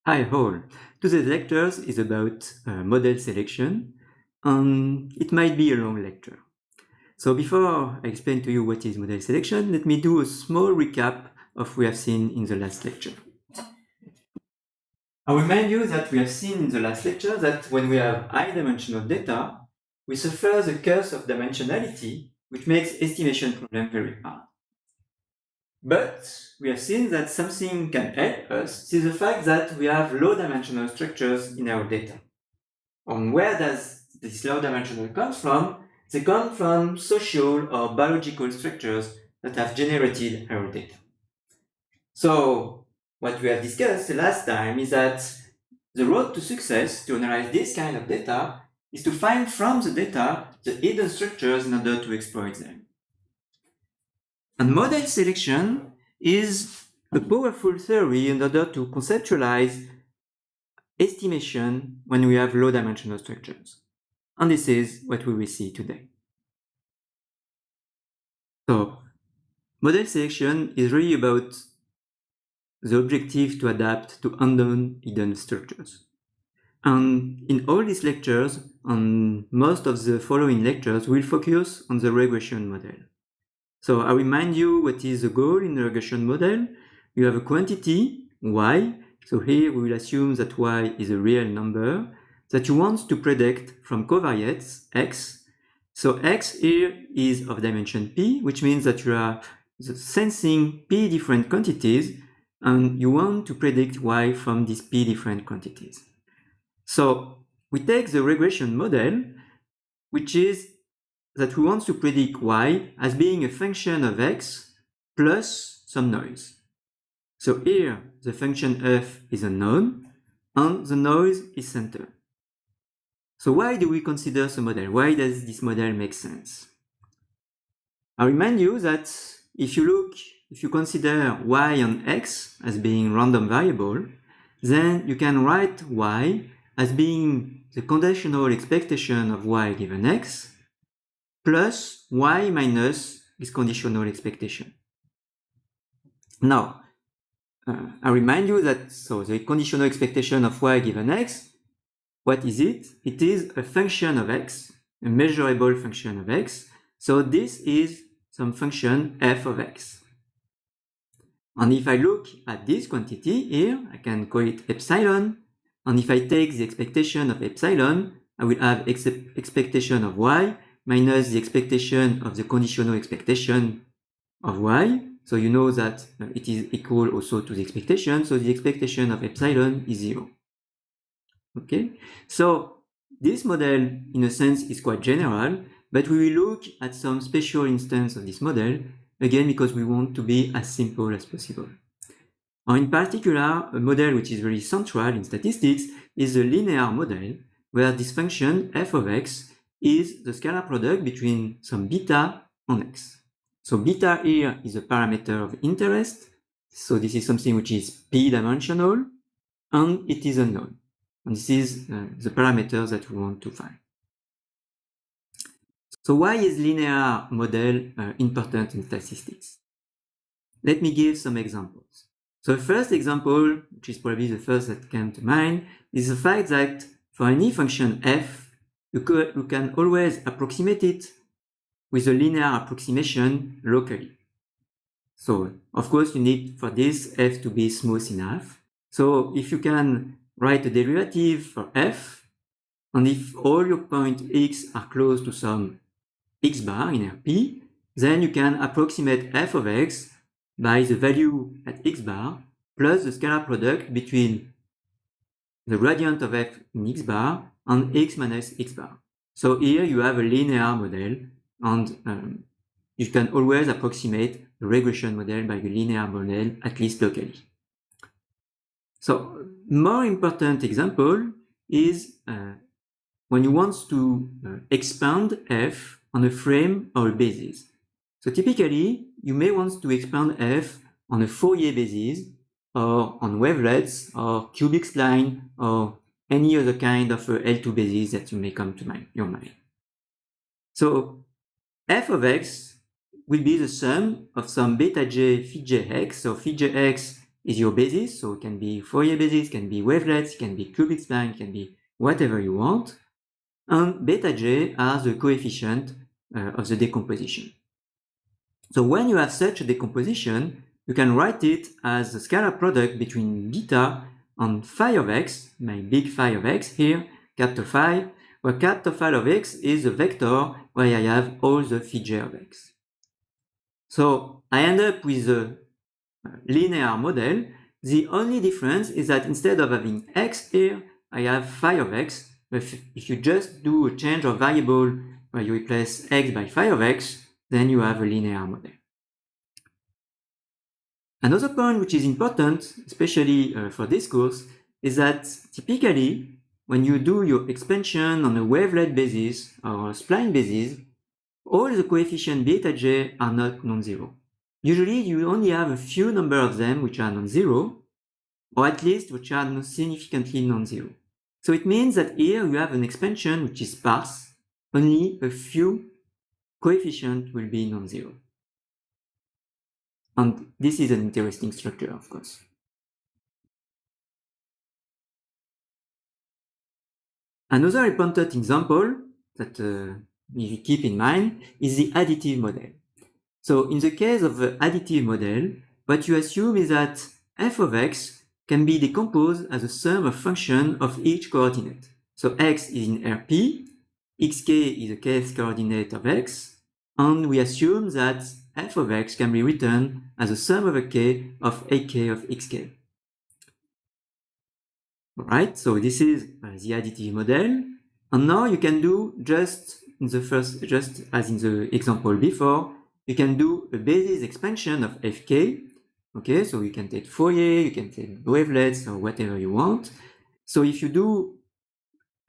Hi all. Today's lecture is about model selection, and it might be a long lecture. So before I explain to you what is model selection, let me do a small recap of what we have seen in the last lecture. I remind you that we have seen in the last lecture that when we have high-dimensional data, we suffer the curse of dimensionality, which makes estimation problem very hard. But we have seen that something can help us is the fact that we have low-dimensional structures in our data. And where does this low-dimensional come from? They come from social or biological structures that have generated our data. So what we have discussed the last time is that the road to success to analyze this kind of data is to find from the data the hidden structures in order to exploit them. And model selection is a powerful theory in order to conceptualize estimation when we have low-dimensional structures. And this is what we will see today. So, model selection is really about the objective to adapt to unknown hidden structures. And in all these lectures, and most of the following lectures, we'll focus on the regression model. So I remind you what is the goal in the regression model. You have a quantity, y. So here we will assume that y is a real number that you want to predict from covariates x. So x here is of dimension p, which means that you are sensing p different quantities and you want to predict y from these p different quantities. So we take the regression model, which is that we want to predict y as being a function of x plus some noise. So here the function f is unknown and the noise is centered. So why do we consider the model? Why does this model make sense? I remind you that if you consider y and x as being random variable, then you can write y as being the conditional expectation of y given x plus y minus this conditional expectation. Now, I remind you that the conditional expectation of y given x, what is it? It is a function of x, a measurable function of x. So this is some function f of x. And if I look at this quantity here, I can call it epsilon. And if I take the expectation of epsilon, I will have expectation of y minus the expectation of the conditional expectation of y. So you know that it is equal also to the expectation. So the expectation of epsilon is 0. Okay, so this model in a sense is quite general, but we will look at some special instance of this model, again because we want to be as simple as possible. And in particular, a model which is very central in statistics is the linear model, where this function f of x is the scalar product between some beta and x. So beta here is a parameter of interest, so this is something which is p-dimensional, and it is unknown. And this is the parameters that we want to find. So why is linear model important in statistics? Let me give some examples. So the first example, which is probably the first that came to mind, is the fact that for any function f, you can always approximate it with a linear approximation locally. So of course you need for this f to be smooth enough. So if you can write a derivative for f, and if all your points x are close to some x bar in Rp, then you can approximate f of x by the value at x bar plus the scalar product between the gradient of f in x bar and x minus x bar. So here you have a linear model, and you can always approximate the regression model by the linear model, at least locally. So more important example is when you want to expand f on a frame or a basis. So typically, you may want to expand f on a Fourier basis, or on wavelets, or cubic spline, or any other kind of L2 basis that you may come to your mind. So f of x will be the sum of some beta j phi j x. So phi j x is your basis, so it can be Fourier basis, can be wavelets, can be cubic spline, can be whatever you want, and beta j are the coefficient of the decomposition. So when you have such a decomposition, you can write it as a scalar product between beta and phi of x, my big phi of x here, capital phi, where capital phi of x is a vector where I have all the phi j of x. So I end up with a linear model. The only difference is that instead of having x here, I have phi of x. If you just do a change of variable where you replace x by phi of x, then you have a linear model. Another point which is important, especially for this course, is that typically when you do your expansion on a wavelet basis or a spline basis, all the coefficients beta j are not non-zero. Usually you only have a few number of them which are non-zero, or at least which are significantly non-zero. So it means that here you have an expansion which is sparse, only a few coefficients will be non-zero. And this is an interesting structure, of course. Another important example that we keep in mind is the additive model. So in the case of the additive model, what you assume is that f of x can be decomposed as a sum of functions of each coordinate. So x is in Rp, xk is a kth coordinate of x, and we assume that f of x can be written as a sum of a k of ak of xk. Alright, so this is the additive model, and now you can do just as in the example before, you can do a basis expansion of fk. Okay, so you can take Fourier, you can take wavelets or whatever you want. So if you do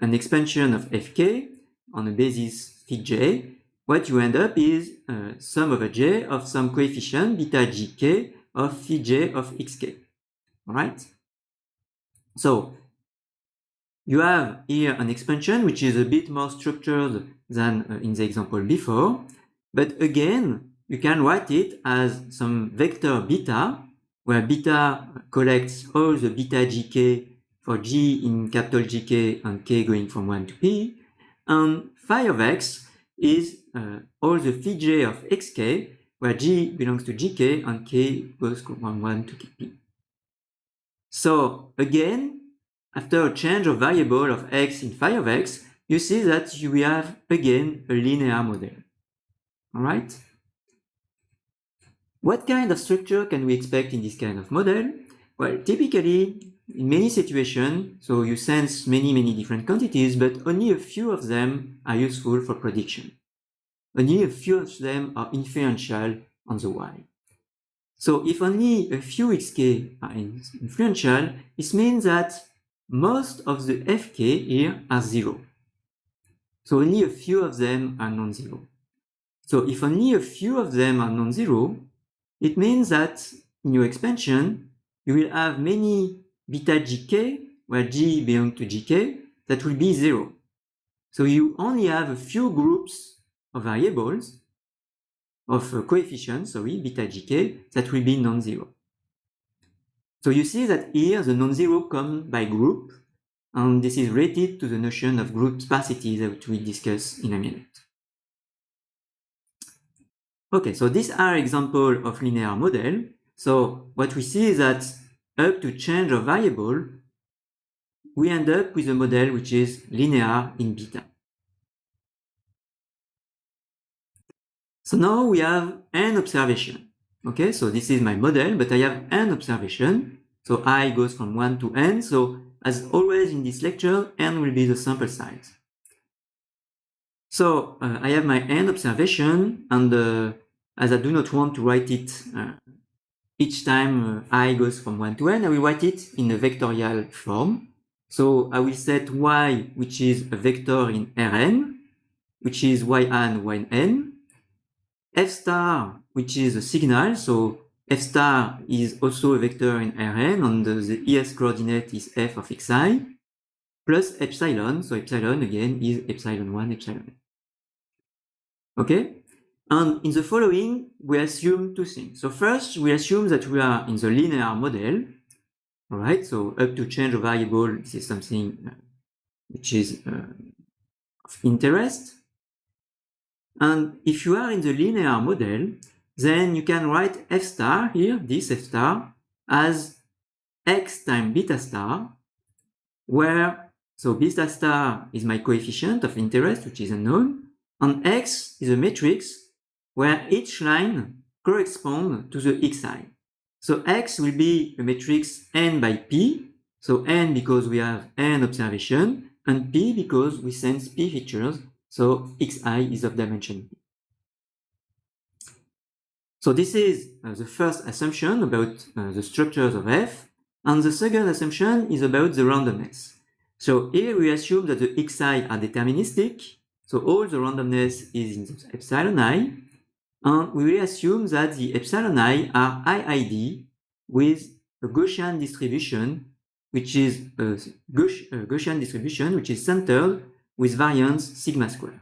an expansion of fk on a basis phi j, what you end up is sum over j of some coefficient beta gk of phi j of xk. Alright? So you have here an expansion which is a bit more structured than in the example before, but again, you can write it as some vector beta, where beta collects all the beta gk for g in capital GK and k going from 1 to p, and phi of x is all the phi j of xk, where g belongs to gk and k goes from 1 to p. So again, after a change of variable of x in phi of x, you see that you have again a linear model. Alright? What kind of structure can we expect in this kind of model? Well, typically, in many situations, so you sense many different quantities, but only a few of them are useful for prediction. Only a few of them are influential on the y. So if only a few xk are influential, it means that most of the fk here are zero. So only a few of them are non-zero. So if only a few of them are non-zero, it means that in your expansion, you will have many beta gk, where g belongs to gk, that will be zero. So you only have a few groups of variables, of coefficients, beta gk, that will be non-zero. So you see that here the non-zero come by group, and this is related to the notion of group sparsity that we discuss in a minute. Okay, so these are examples of linear model. So what we see is that up to change of variable, we end up with a model which is linear in beta. So now we have n observation. Okay, so this is my model, but I have n observation. So I goes from 1 to n. So as always in this lecture, n will be the sample size. So I have my n observation, and as I do not want to write it each time I goes from 1 to n, I will write it in a vectorial form. So I will set y, which is a vector in Rn, which is yn, yn, f star, which is a signal, so f star is also a vector in Rn, and the es coordinate is f of xi, plus epsilon, so epsilon again is epsilon 1, epsilon. Okay? And in the following, we assume two things. So first, we assume that we are in the linear model. All right, so up to change a variable, this is something which is of interest. And if you are in the linear model, then you can write f star here, this f star, as x times beta star, where, so beta star is my coefficient of interest, which is unknown, and x is a matrix where each line corresponds to the xi. So x will be a matrix n by p, so n because we have n observation, and p because we sense p features, so xi is of dimension p. So this is the first assumption about the structures of f, and the second assumption is about the randomness. So here we assume that the xi are deterministic, so all the randomness is in the epsilon I, and we will assume that the epsilon I are IID with a Gaussian distribution, which is a Gaussian distribution which is centered with variance sigma square.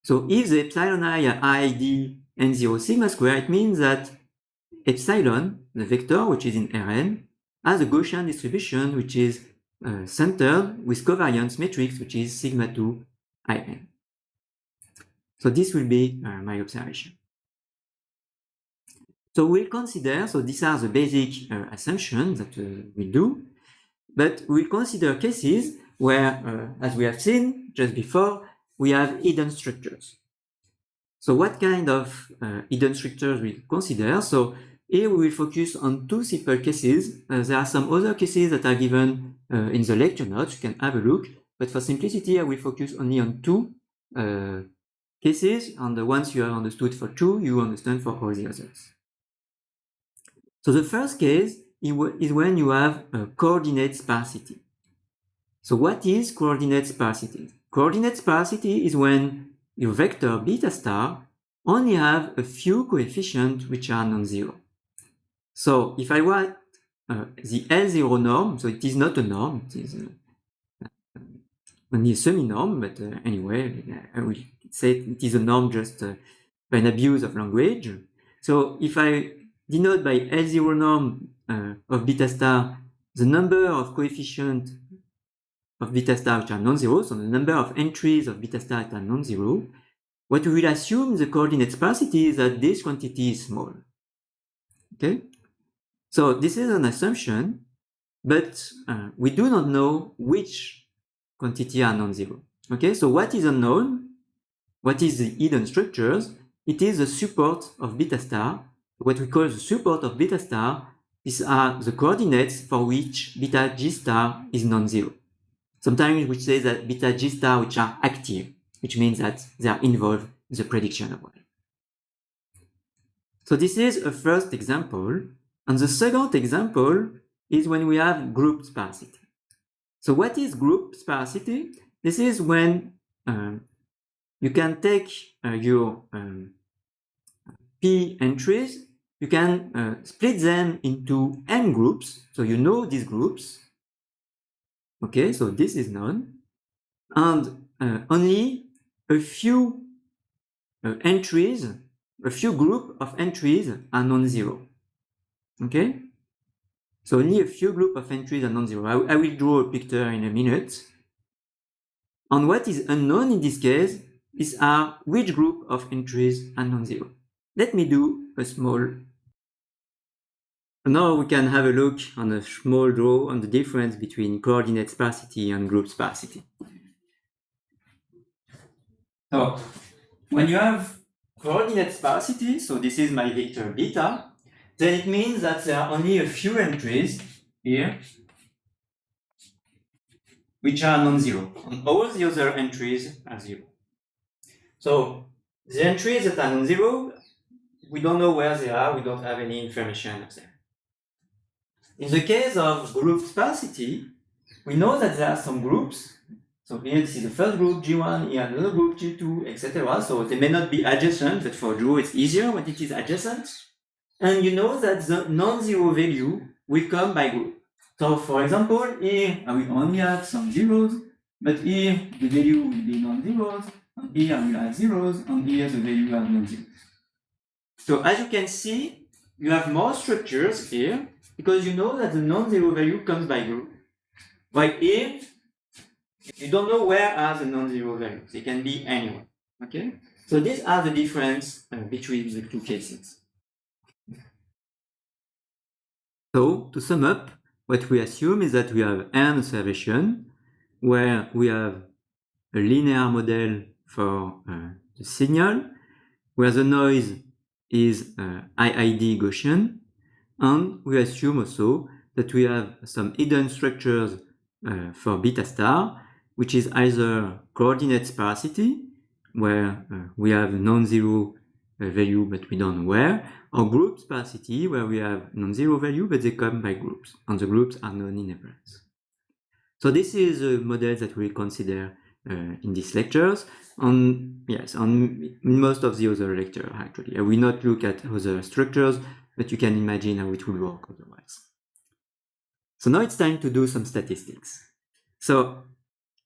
So if the epsilon I are IID n0 sigma square, it means that epsilon, the vector which is in Rn, has a Gaussian distribution which is centered with covariance matrix which is sigma 2 In. So this will be my observation. So we'll consider, so these are the basic assumptions that we do, but we'll consider cases where, as we have seen just before, we have hidden structures. So what kind of hidden structures we consider? So here we will focus on two simple cases. There are some other cases that are given in the lecture notes, you can have a look, but for simplicity I will focus only on two cases, and the ones you have understood for two, you understand for all the others. So the first case is when you have a coordinate sparsity. So what is coordinate sparsity? Coordinate sparsity is when your vector beta star only have a few coefficients which are non-zero. So if I write the L0 norm, so it is not a norm, it is only a semi-norm, but anyway, I will say it is a norm just by an abuse of language. So if I denote by L0 norm of beta star the number of coefficients of beta star which are non-zero, so the number of entries of beta star that are non-zero, what we will assume in the coordinate sparsity is that this quantity is small. Okay? So this is an assumption, but we do not know which quantity are non-zero. Okay, so what is unknown? What is the hidden structures? It is the support of beta star. What we call the support of beta star, these are the coordinates for which beta g star is non-zero. Sometimes we say that beta g star which are active, which means that they are involved in the prediction of y. So this is a first example, and the second example is when we have group sparsity. So what is group sparsity? This is when you can take your P entries, you can split them into n groups, so you know these groups. Okay, so this is known, and only a few entries, a few group of entries are non-zero. Okay, so only a few group of entries are non-zero. I will draw a picture in a minute. And what is unknown in this case is which group of entries are non-zero. Let me do a small. Now we can have a look on a small draw on the difference between coordinate sparsity and group sparsity. So when you have coordinate sparsity, so this is my vector beta, then it means that there are only a few entries here which are non-zero, and all the other entries are zero. So the entries that are non-zero, we don't know where they are, we don't have any information of them. In the case of group sparsity, we know that there are some groups. So here this is the first group, G1, here another group, G2, etc. So they may not be adjacent, but for Drew it's easier when it is adjacent. And you know that the non-zero value will come by group. So for example, here I will only have some zeros, but here the value will be non-zeros, and here I will have zeros, and here the value are non-zeros. So as you can see, you have more structures here, because you know that the non-zero value comes by group. While here, you don't know where are the non-zero values. They can be anywhere. Okay? So these are the difference between the two cases. So to sum up, what we assume is that we have an observation where we have a linear model for the signal, where the noise is IID Gaussian, and we assume also that we have some hidden structures for beta star, which is either coordinate sparsity, where we have non-zero value but we don't know where, or group sparsity, where we have non-zero value but they come by groups, and the groups are known in advance. So this is a model that we consider in these lectures, and yes, on most of the other lectures actually. I will not look at other structures, but you can imagine how it will work otherwise. So now it's time to do some statistics. So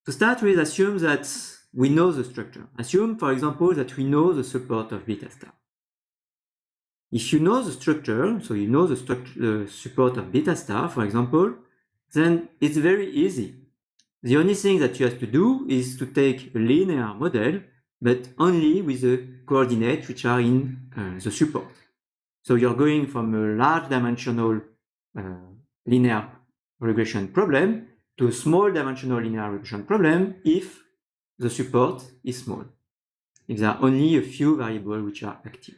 to start with, assume that we know the structure. Assume, for example, that we know the support of beta star. If you know the structure, so you know the support of beta star, for example, then it's very easy. The only thing that you have to do is to take a linear model, but only with the coordinates which are in the support. So you're going from a large dimensional linear regression problem to a small dimensional linear regression problem if the support is small, if there are only a few variables which are active.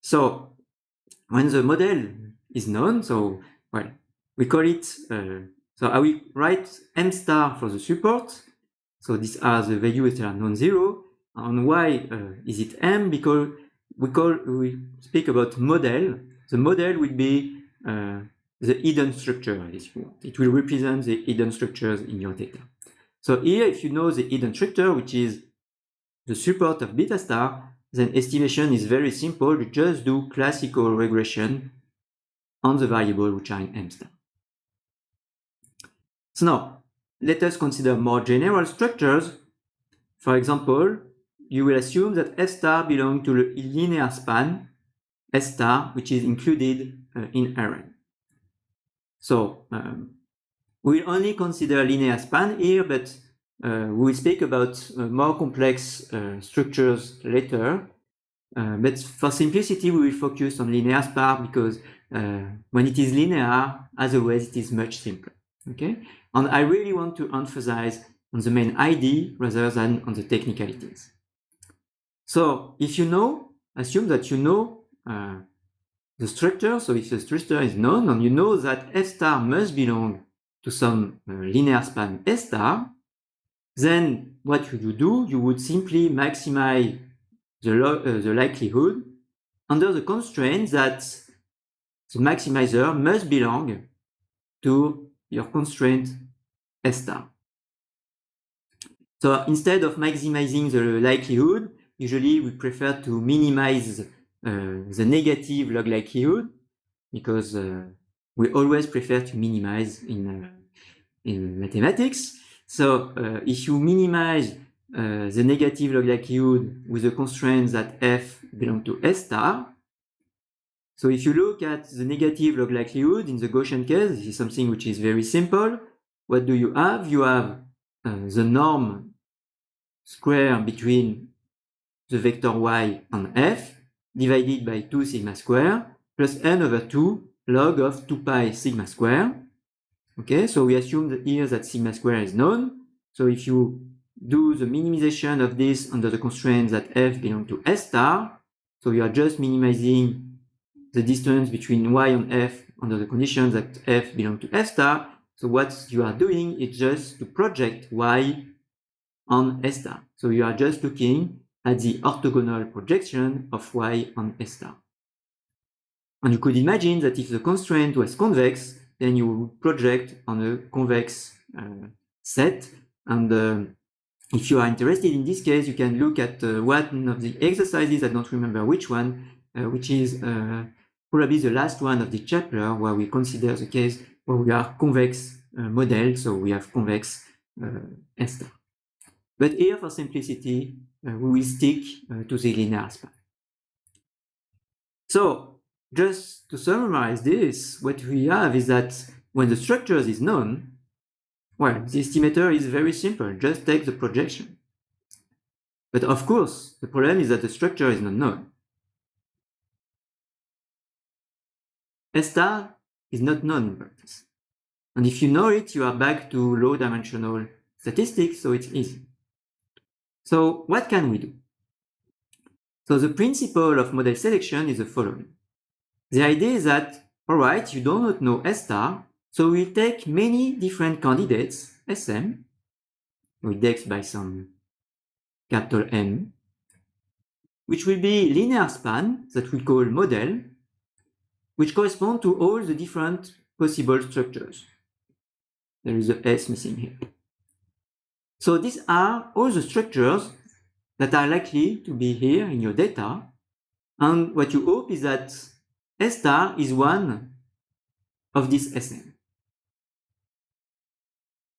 So when the model is known, so well, we call it, so I will write m star for the support. So these are the values that are non-zero. And why is it m? Because we speak about model. The model will be the hidden structure, if you want. It will represent the hidden structures in your data. So here, if you know the hidden structure, which is the support of beta star, then estimation is very simple. You just do classical regression on the variable which are in m star. So now, let us consider more general structures. For example, you will assume that f star belongs to the linear span S star, which is included in Rn. So we'll only consider linear span here, but we will speak about more complex structures later. But for simplicity, we will focus on linear span because when it is linear, otherwise it is much simpler. Okay, and I really want to emphasize on the main idea rather than on the technicalities. So if you know, assume that you know the structure. So if the structure is known and you know that f star must belong to some linear span S star, then what would you do? You would simply maximize the likelihood under the constraint that the maximizer must belong to your constraint S star. So instead of maximizing the likelihood, usually we prefer to minimize the negative log likelihood because we always prefer to minimize in mathematics. So if you minimize the negative log likelihood with the constraint that f belongs to S star, so if you look at the negative log likelihood in the Gaussian case, this is something which is very simple. What do you have? You have the norm square between the vector y and f divided by 2 sigma square plus n over 2 log of 2 pi sigma square. Okay, so we assume that here that sigma square is known. So if you do the minimization of this under the constraint that f belongs to S star, so you are just minimizing the distance between y and f under the condition that f belongs to F star. So what you are doing is just to project y on S star. So you are just looking at the orthogonal projection of y on S star. And you could imagine that if the constraint was convex, then you would project on a convex set. And if you are interested in this case, you can look at one of the exercises, I don't remember which one, which is probably the last one of the chapter, where we consider the case where we are convex model, so we have convex S star. But here, for simplicity, we will stick to the linear span. So just to summarize this, what we have is that when the structure is known, well, the estimator is very simple, just take the projection. But of course, the problem is that the structure is not known. S star is not known in practice. And if you know it, you are back to low dimensional statistics, so it's easy. So what can we do? So the principle of model selection is the following. The idea is that, all right, you do not know S star, so we take many different candidates, Sm, indexed by some capital M, which will be linear span that we call model, which correspond to all the different possible structures. There is a S missing here. So these are all the structures that are likely to be here in your data. And what you hope is that S star is one of these Sm.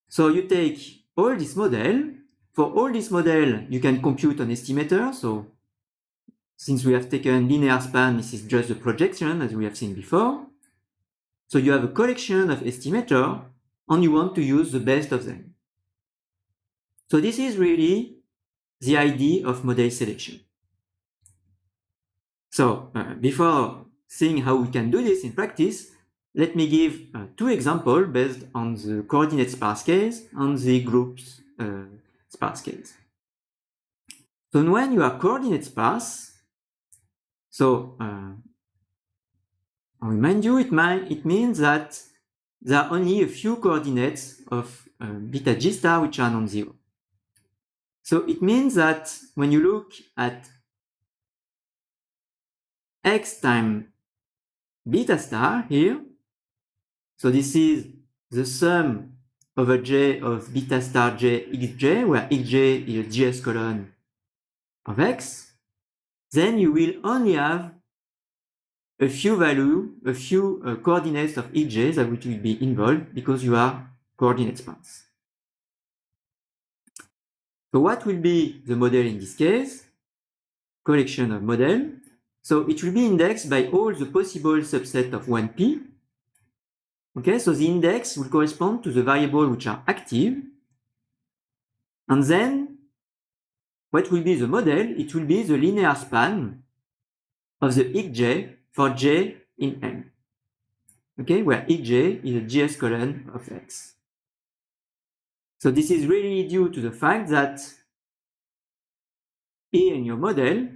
So you take all this model. For all this model, you can compute an estimator. So since we have taken linear span, this is just the projection as we have seen before. So you have a collection of estimator and you want to use the best of them. So this is really the idea of model selection. So before seeing how we can do this in practice, let me give two examples based on the coordinate sparse case and the groups sparse case. So when you are coordinate sparse, so I'll remind you, it means that there are only a few coordinates of beta g star which are non-zero. So it means that when you look at x times beta star here, so this is the sum over j of beta star j xj, where xj is a GS column of x, then you will only have a few coordinates of xj that will be involved because you are coordinate sparse. So what will be the model in this case? Collection of model. So it will be indexed by all the possible subset of 1p. Okay, so the index will correspond to the variables which are active. And then what will be the model? It will be the linear span of the xj for j in M. Okay, where xj is a GS column of x. So this is really due to the fact that here in your model,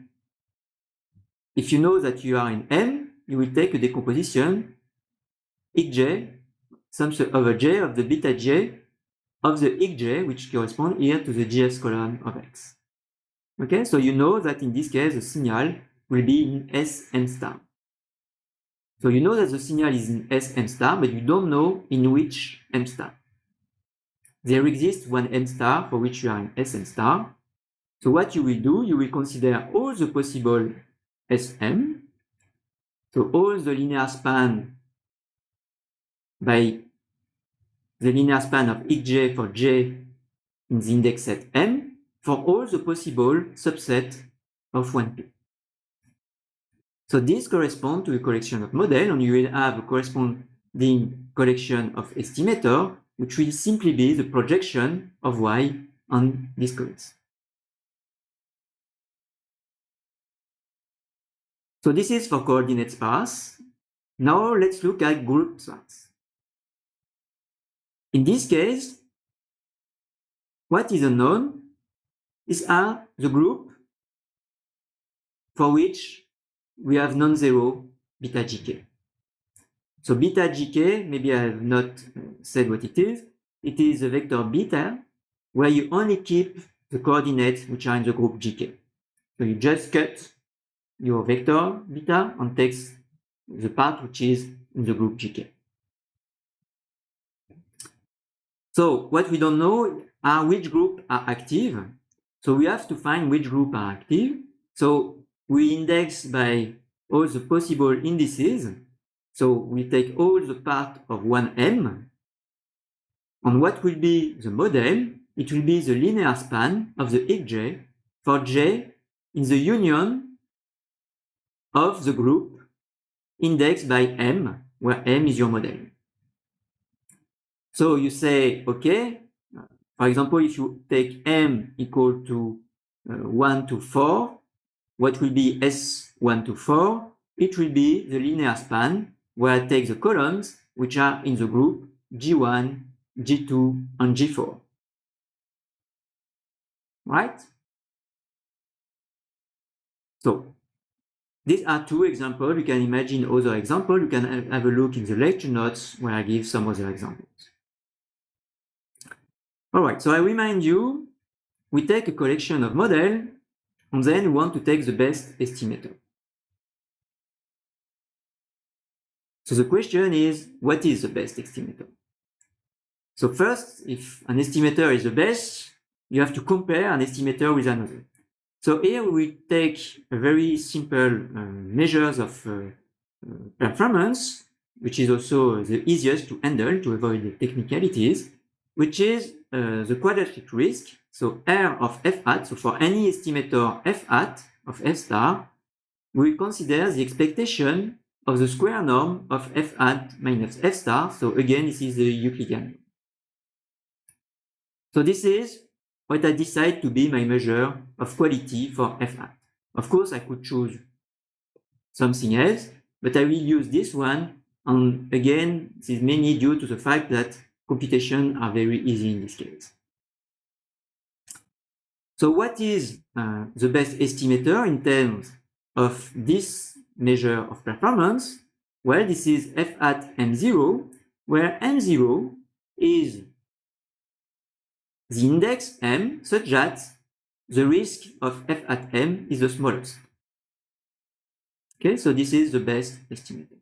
if you know that you are in M, you will take a decomposition xj sums over j of the beta j of the xj, which correspond here to the GS column of x. Okay, so you know that in this case the signal will be in Sm star. So you know that the signal is in Sm star, but you don't know in which M star. There exists one M star for which you are in Sm star. So what you will do, you will consider all the possible Sm, so all the linear span by the linear span of xj for j in the index set M for all the possible subset of 1p. So this corresponds to a collection of model, and you will have a corresponding collection of estimator, which will simply be the projection of y on this codes. So this is for coordinate sparse. Now let's look at group sparse. In this case, what is unknown is the group for which we have non-zero beta gk. So beta gk, maybe I have not said what it is. It is a vector beta where you only keep the coordinates which are in the group gk. So you just cut your vector beta and takes the part which is in the group gk. So what we don't know are which group are active. So we have to find which group are active. So we index by all the possible indices. So we take all the part of 1m. And what will be the model? It will be the linear span of the xj for j in the union of the group indexed by M, where M is your model. So you say, okay, for example, if you take M equal to 1 to 4, what will be S1 to 4? It will be the linear span where I take the columns which are in the group G1, G2, and G4. Right? So these are two examples. You can imagine other examples. You can have a look in the lecture notes where I give some other examples. All right, so I remind you, we take a collection of models, and then we want to take the best estimator. So the question is, what is the best estimator? So first, if an estimator is the best, you have to compare an estimator with another. So here we take a very simple measures of performance, which is also the easiest to handle to avoid the technicalities, which is the quadratic risk. So R of F hat, so for any estimator F hat of F star, we consider the expectation of the square norm of F hat minus F star. So again, this is the Euclidean. So this is what I decide to be my measure of quality for F hat. Of course, I could choose something else, but I will use this one. And again, this is mainly due to the fact that computations are very easy in this case. So what is the best estimator in terms of this measure of performance? Well, this is F hat M0, where M0 is the index M such that the risk of F hat M is the smallest. Okay, so this is the best estimator.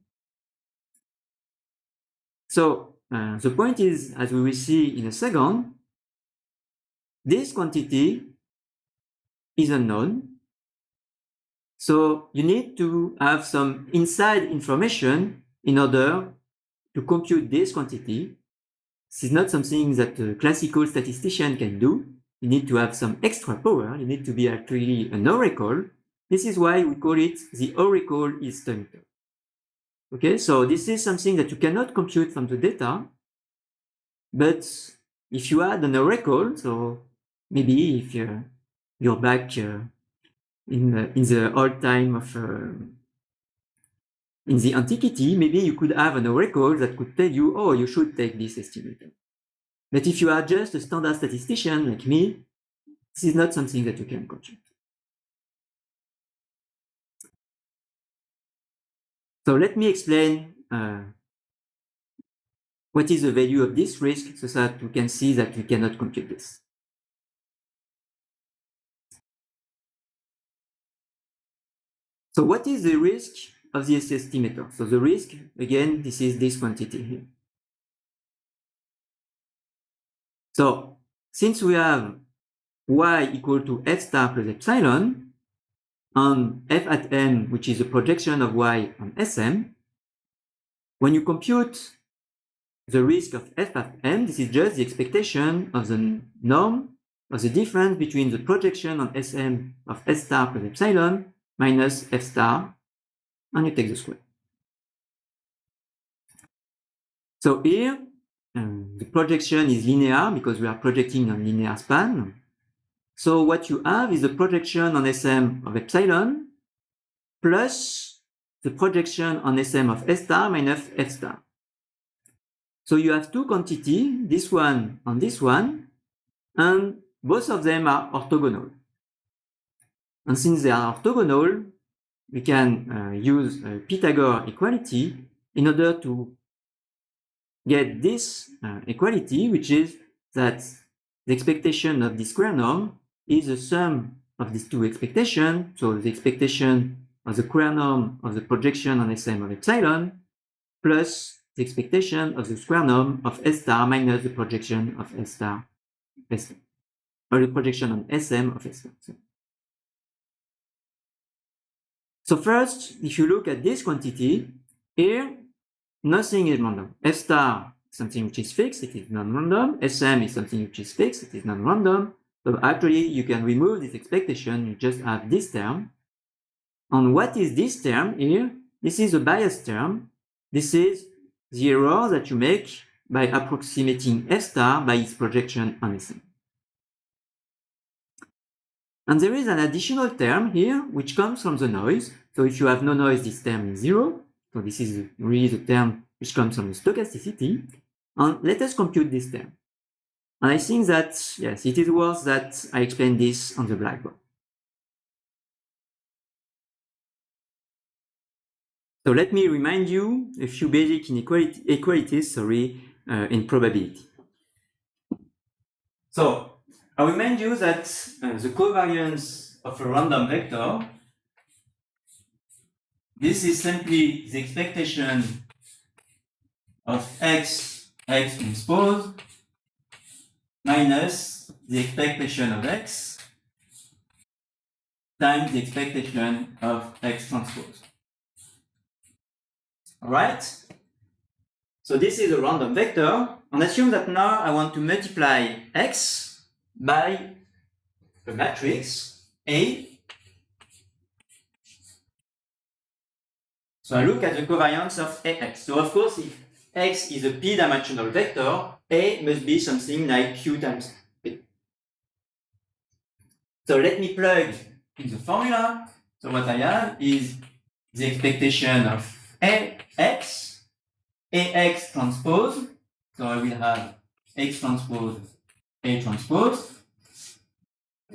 So the point is, as we will see in a second, this quantity is unknown. So you need to have some inside information in order to compute this quantity. This is not something that a classical statistician can do. You need to have some extra power. You need to be actually an oracle. This is why we call it the oracle estimator. Okay, so this is something that you cannot compute from the data, but if you add an oracle, so maybe if you're back in the old time of in the antiquity, maybe you could have an oracle that could tell you, oh, you should take this estimator. But if you are just a standard statistician like me, this is not something that you can compute. So let me explain what is the value of this risk so that we can see that we cannot compute this. So what is the risk of this estimator? So the risk, again, this is this quantity here. So since we have y equal to f star plus epsilon, and f at m, which is a projection of y on Sm, when you compute the risk of f at m, this is just the expectation of the norm of the difference between the projection on Sm of S star plus epsilon minus f star, and you take the square. So here, the projection is linear because we are projecting on linear span. So what you have is the projection on Sm of epsilon plus the projection on Sm of S star minus F star. So you have two quantities, this one and this one, and both of them are orthogonal. And since they are orthogonal, we can use Pythagoras equality in order to get this equality, which is that the expectation of the square norm is the sum of these two expectations. So the expectation of the square norm of the projection on Sm of epsilon plus the expectation of the square norm of S star minus the projection of S star, or the projection on Sm of S star. So first, if you look at this quantity, here, nothing is random. F star is something which is fixed, it is non-random. Sm is something which is fixed, it is non-random. So actually, you can remove this expectation, you just have this term. And what is this term here? this is a bias term. This is the error that you make by approximating F star by its projection on Sn. And there is an additional term here which comes from the noise. So if you have no noise, this term is 0. So this is really the term which comes from the stochasticity. And let us compute this term. And I think that, yes, it is worth that I explain this on the blackboard. So let me remind you a few basic inequalities in probability. So I remind you that the covariance of a random vector, this is simply the expectation of x transpose minus the expectation of x times the expectation of x transpose. All right? So this is a random vector, and assume that now I want to multiply x by a matrix A. So I look at the covariance of AX. So of course, if X is a p-dimensional vector, A must be something like Q times P. So let me plug in the formula. So what I have is the expectation of AX transpose. So I will have X transpose, A transpose.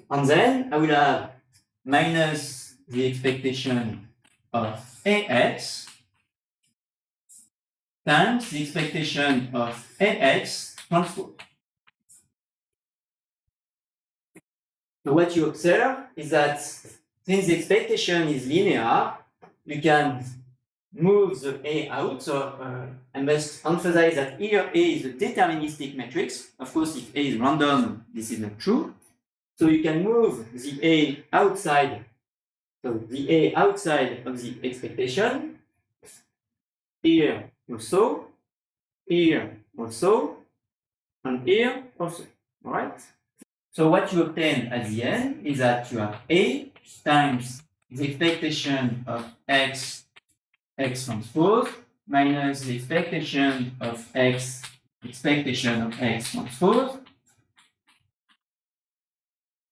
And then I will have minus the expectation of AX times the expectation of AX transpose. So what you observe is that since the expectation is linear, you can move the A out. So I must emphasize that here A is a deterministic matrix. Of course, if A is random, this is not true. So you can move the A outside. So the A outside of the expectation, here also, and here also. All right? So what you obtain at the end is that you have A times the expectation of X transpose minus the expectation of X transpose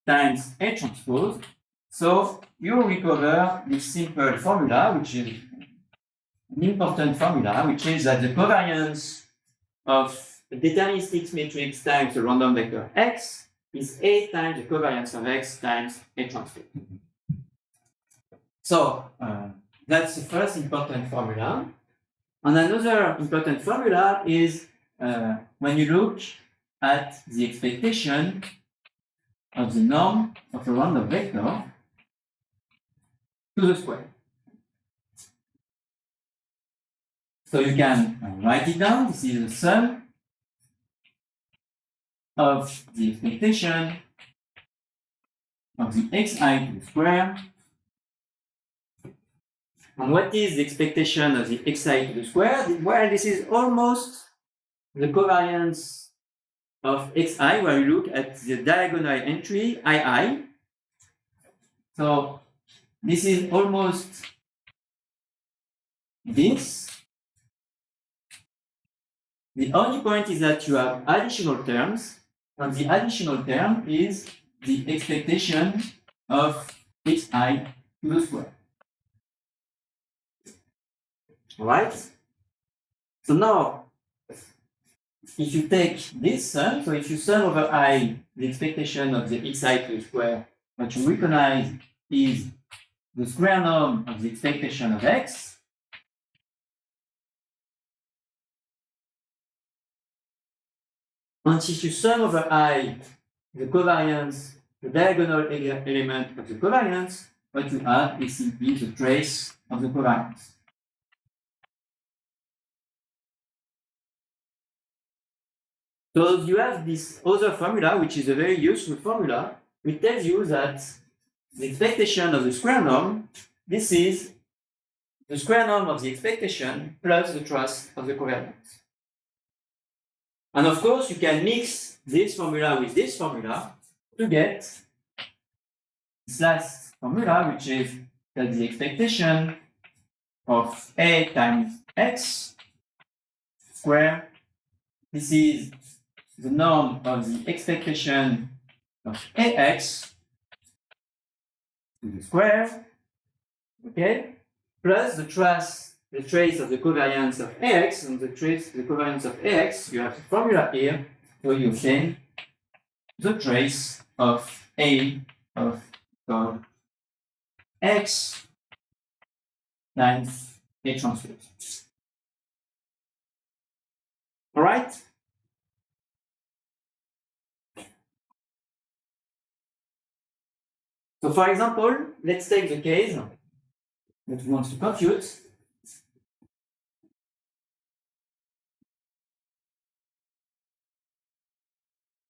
times A transpose. So you recover this simple formula, which is an important formula, which is that the covariance of the deterministic matrix times the random vector X is A times the covariance of X times A transpose. So that's the first important formula. And another important formula is when you look at the expectation of the norm of a random vector to the square. So you can write it down. This is the sum of the expectation of the xi to the square. And what is the expectation of the xi to the square? Well, this is almost the covariance of xi, where you look at the diagonal entry ii. So this is almost this. The only point is that you have additional terms, and the additional term is the expectation of xi to the square. All right? So now, if you take this sum, so if you sum over I the expectation of the xi to the square, what you recognize is the square norm of the expectation of x. And if you sum over I the covariance, the diagonal element of the covariance, what you have is simply the trace of the covariance. So you have this other formula, which is a very useful formula, which tells you that the expectation of the square norm, this is the square norm of the expectation plus the trace of the covariance. And of course, you can mix this formula with this formula to get this last formula, which is that the expectation of A times X square. This is the norm of the expectation of AX to the square, okay, plus the trace of the covariance of AX, and the covariance of AX, you have the formula here, so you obtain the trace of A of X times A transpose. All right? So for example, let's take the case that we want to compute.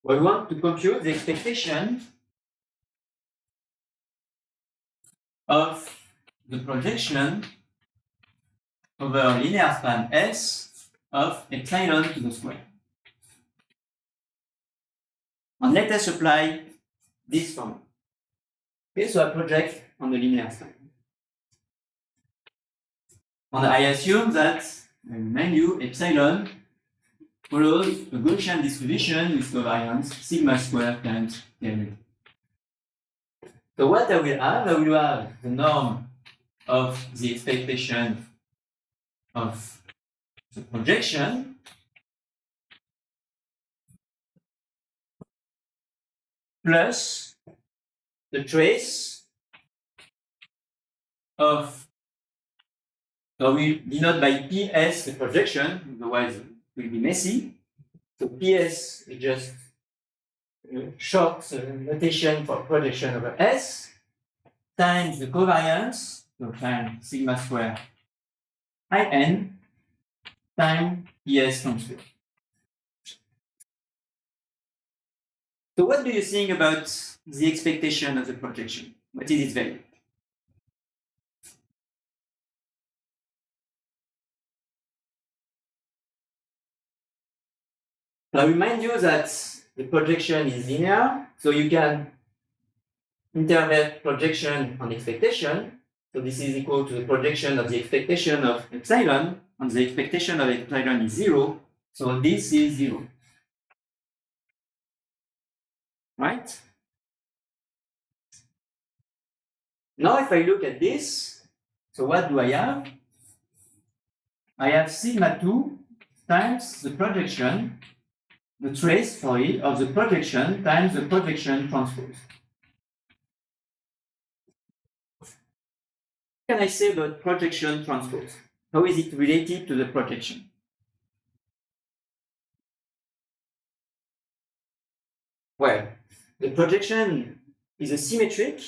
We want to compute the expectation of the projection over a linear span S of epsilon to the square. And let us apply this formula. Okay, so I project on the linear span. And I assume that, I remind you, epsilon follows a Gaussian distribution with covariance sigma squared times delta. So what I will have the norm of the expectation of the projection plus the trace of, so we denote by PS the projection, otherwise it will be messy. So PS is just a short notation for projection over S times the covariance, so times sigma square IN times PS transpose. So what do you think about the expectation of the projection? What is its value? I remind you that the projection is linear, so you can interpret projection on expectation. So this is equal to the projection of the expectation of epsilon, and the expectation of epsilon is 0, so this is 0. Right? Now if I look at this, so what do I have? I have sigma 2 times the projection, the trace, sorry, of the projection times the projection transpose. What can I say about projection transpose? How is it related to the projection? Well, the projection is a symmetric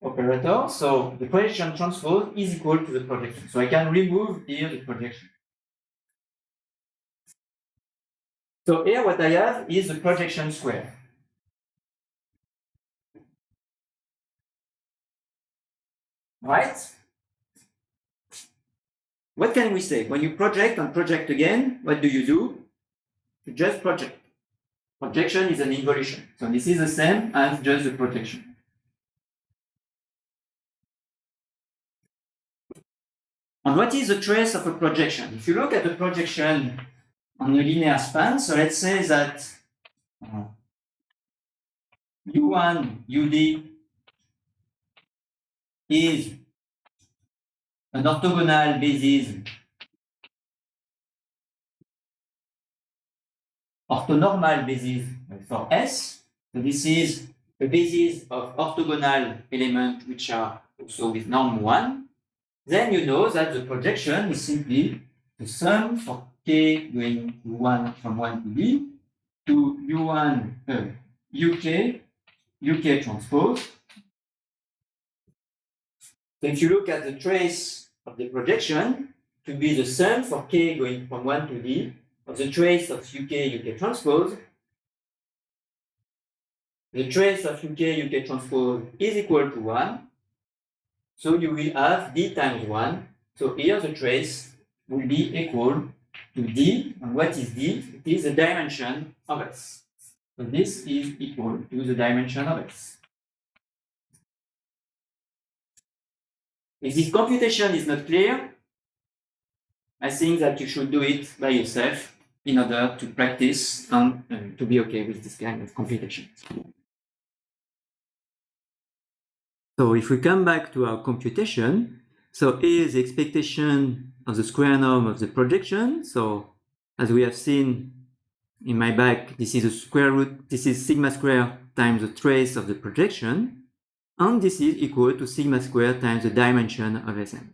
operator, so the projection transpose is equal to the projection. So I can remove here the projection. So here what I have is the projection square. Right? What can we say? When you project and project again, what do? You just project. Projection is an involution. So this is the same as just the projection. And what is the trace of a projection? If you look at the projection on a linear span, so let's say that U1, UD is an orthogonal basis, orthonormal basis for S. So this is a basis of orthogonal elements which are also with norm 1. Then you know that the projection is simply the sum for K going to 1 from 1 to B to U1 UK transpose. So if you look at the trace of the projection, to be the sum for K going from 1 to D of the trace of UK transpose. The trace of UK transpose is equal to 1. So you will have D times 1. So here the trace will be equal to D. And what is D? It is the dimension of S. So this is equal to the dimension of S. If this computation is not clear, I think that you should do it by yourself in order to practice and to be okay with this kind of computation. So if we come back to our computation, so here is the expectation of the square norm of the projection. So as we have seen in my back, this is a square root, this is sigma square times the trace of the projection, and this is equal to sigma square times the dimension of Sm.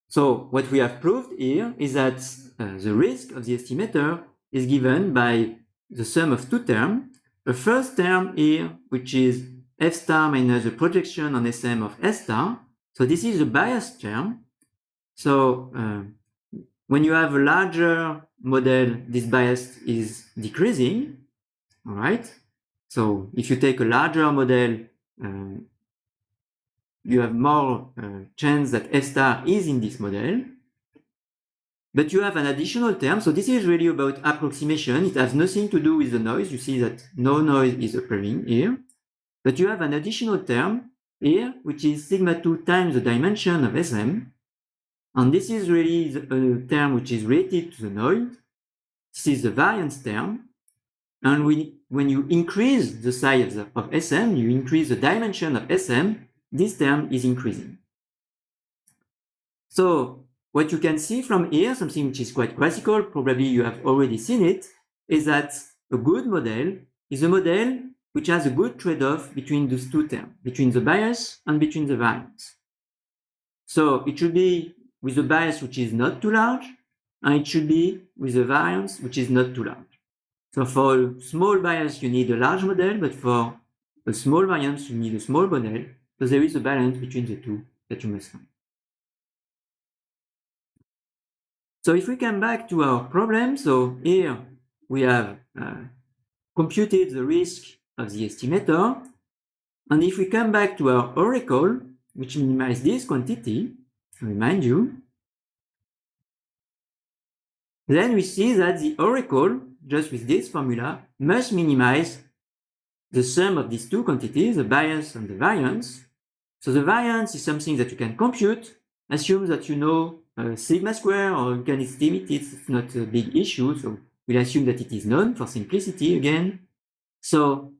So what we have proved here is that the risk of the estimator is given by the sum of two terms. The first term here, which is f star minus the projection on Sm of S star. So this is the bias term. So when you have a larger model, this bias is decreasing. All right. So if you take a larger model, you have more chance that F star is in this model. But you have an additional term. So this is really about approximation. It has nothing to do with the noise. You see that no noise is appearing here. But you have an additional term here, which is sigma 2 times the dimension of Sm. And this is really a term which is related to the noise. This is the variance term. And when you increase the size of Sm, you increase the dimension of Sm, this term is increasing. So what you can see from here, something which is quite classical, probably you have already seen it, is that a good model is a model which has a good trade-off between those two terms, between the bias and between the variance. So it should be with a bias which is not too large, and it should be with a variance which is not too large. So for a small bias, you need a large model, but for a small variance, you need a small model. So there is a balance between the two that you must find. So if we come back to our problem, so here we have computed the risk of the estimator. And if we come back to our oracle, which minimizes this quantity, remind you, then we see that the oracle, just with this formula, must minimize the sum of these two quantities, the bias and the variance. So the variance is something that you can compute. Assume that you know sigma square, or you can estimate it. It's not a big issue. So we'll assume that it is known for simplicity again. So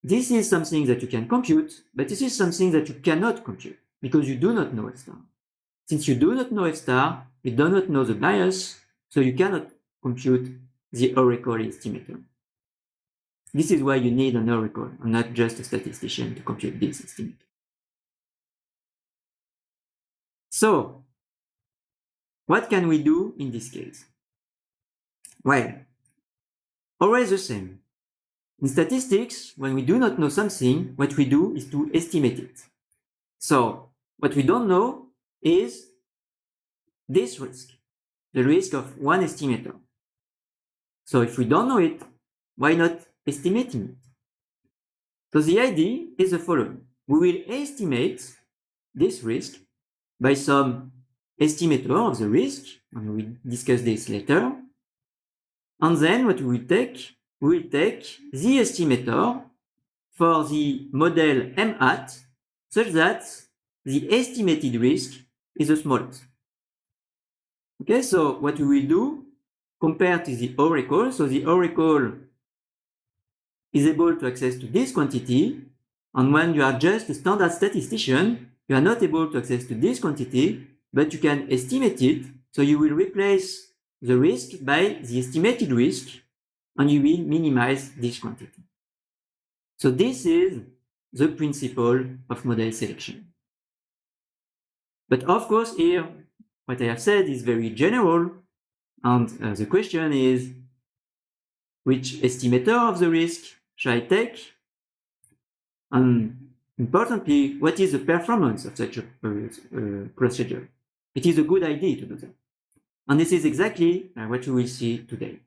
this is something that you can compute, but this is something that you cannot compute because you do not know F star. Since you do not know F star, you do not know the bias, so you cannot compute the oracle estimator. This is why you need an oracle and not just a statistician to compute this estimator. So, what can we do in this case? Well, always the same. In statistics, when we do not know something, what we do is to estimate it. So, what we don't know is this risk, the risk of one estimator. So if we don't know it, why not estimating it? So the idea is the following. We will estimate this risk by some estimator of the risk, and we discuss this later. And then what we will take the estimator for the model M hat such that the estimated risk is the smallest. Okay, so what we will do compared to the oracle, so the oracle is able to access to this quantity, and when you are just a standard statistician, you are not able to access to this quantity, but you can estimate it, so you will replace the risk by the estimated risk, and you will minimize this quantity. So this is the principle of model selection. But of course here, what I have said is very general, and the question is, which estimator of the risk should I take? And importantly, what is the performance of such a procedure? It is a good idea to do that. And this is exactly what we will see today.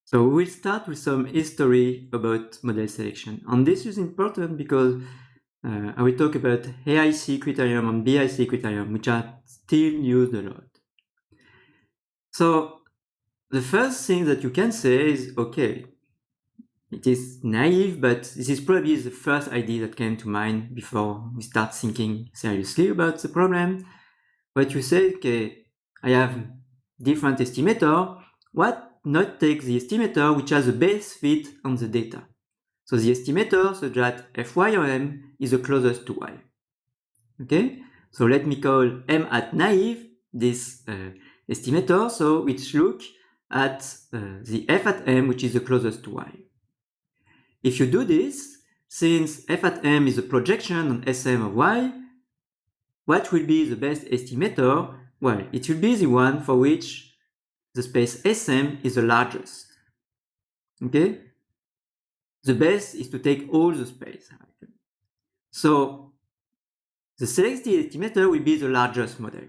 So we'll start with some history about model selection. And this is important because I will talk about AIC criterion and BIC criterion, which are still used a lot. So the first thing that you can say is, okay, It is naive, but this is probably the first idea that came to mind before we start thinking seriously about the problem. What you say, okay, I have different estimator. What not take the estimator which has the best fit on the data? So the estimator such that Fy of M is the closest to Y. Okay, so let me call M at naive this estimator, so which look at the F at M which is the closest to Y. If you do this, since F at M is a projection on Sm of Y, what will be the best estimator? Well, it will be the one for which the space Sm is the largest. Okay? The best is to take all the space. So the selected estimator will be the largest model.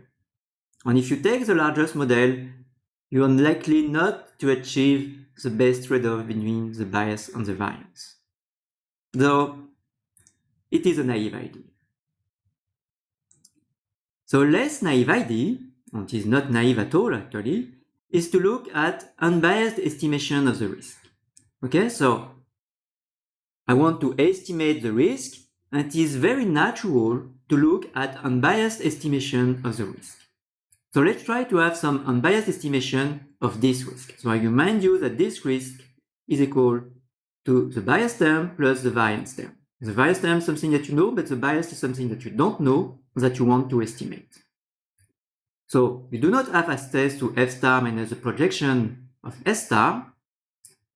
And if you take the largest model, you are likely not to achieve the best trade-off between the bias and the variance. Though it is a naive idea. So less naive idea, and it is not naive at all actually, is to look at unbiased estimation of the risk. Okay, so I want to estimate the risk, and it is very natural to look at unbiased estimation of the risk. So let's try to have some unbiased estimation of this risk. So I remind you that this risk is equal to the bias term plus the variance term. The variance term is something that you know, but the bias is something that you don't know that you want to estimate. So you do not have access to F star minus the projection of S star,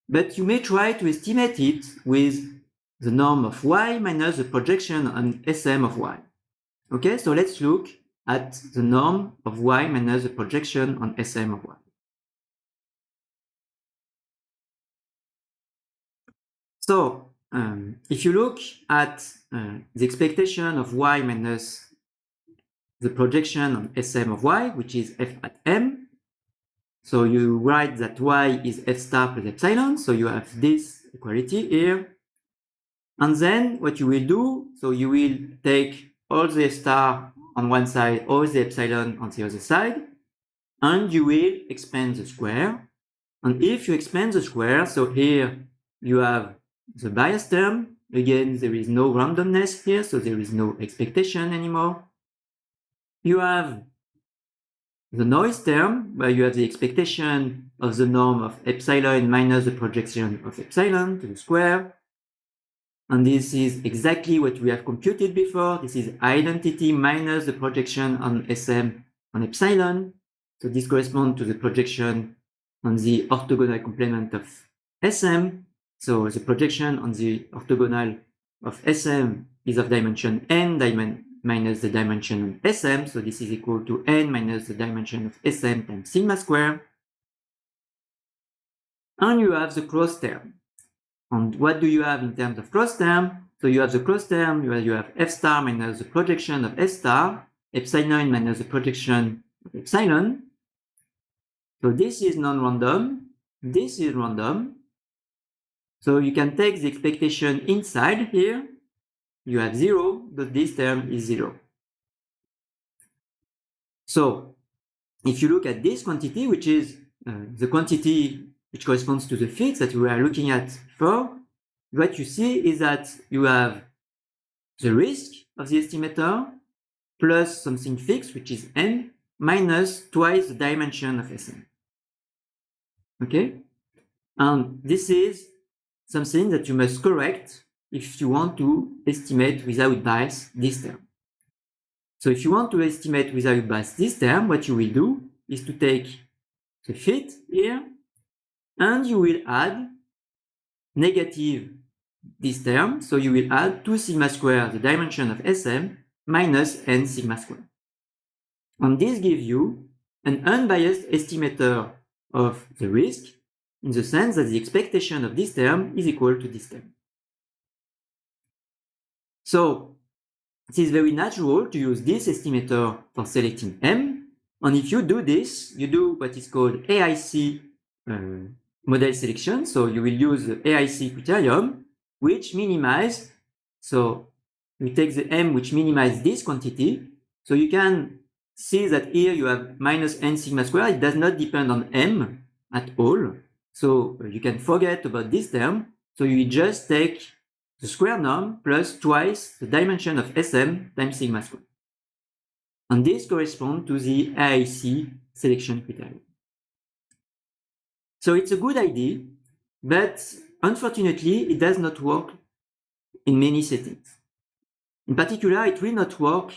but you may try to estimate it with the norm of Y minus the projection on Sm of Y. Okay, so let's look at the norm of Y minus the projection on Sm of Y. So if you look at the expectation of Y minus the projection on Sm of Y, which is F at M, so you write that Y is F star plus epsilon, so you have this equality here. And then what you will do, so you will take all the F star on one side, all the epsilon on the other side, and you will expand the square. And if you expand the square, so here you have the bias term. Again, there is no randomness here, so there is no expectation anymore. You have the noise term, where you have the expectation of the norm of epsilon minus the projection of epsilon to the square. And this is exactly what we have computed before. This is identity minus the projection on Sm on epsilon. So this corresponds to the projection on the orthogonal complement of Sm. So the projection on the orthogonal of Sm is of dimension n minus the dimension of Sm. So this is equal to n minus the dimension of Sm times sigma square. And you have the cross term. And what do you have in terms of cross term? So you have the cross term, you have F star minus the projection of S star, epsilon minus the projection of epsilon. So this is non-random, this is random. So you can take the expectation inside here. You have 0, but this term is 0. So if you look at this quantity, which is the quantity which corresponds to the fit that we were looking at before, what you see is that you have the risk of the estimator plus something fixed, which is n, minus twice the dimension of Sm. Okay? And this is something that you must correct if you want to estimate without bias this term. So if you want to estimate without bias this term, what you will do is to take the fit here, and you will add negative this term, so you will add 2 sigma square the dimension of Sm minus n sigma square. And this gives you an unbiased estimator of the risk in the sense that the expectation of this term is equal to this term. So it is very natural to use this estimator for selecting M, and if you do this, you do what is called AIC model selection. So you will use the AIC criterion, which minimize, so we take the M which minimize this quantity. So you can see that here you have minus n sigma square. It does not depend on M at all. So you can forget about this term. So you just take the square norm plus twice the dimension of Sm times sigma squared. And this corresponds to the AIC selection criterion. So it's a good idea, but unfortunately, it does not work in many settings. In particular, it will not work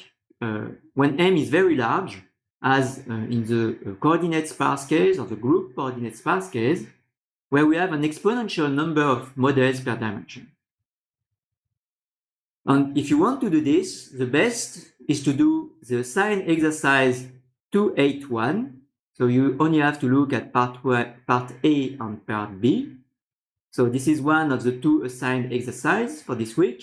when M is very large, as in the coordinate sparse case or the group coordinate sparse case, where we have an exponential number of models per dimension. And if you want to do this, the best is to do the sign exercise 281. So you only have to look at part A and part B. So this is one of the two assigned exercises for this week.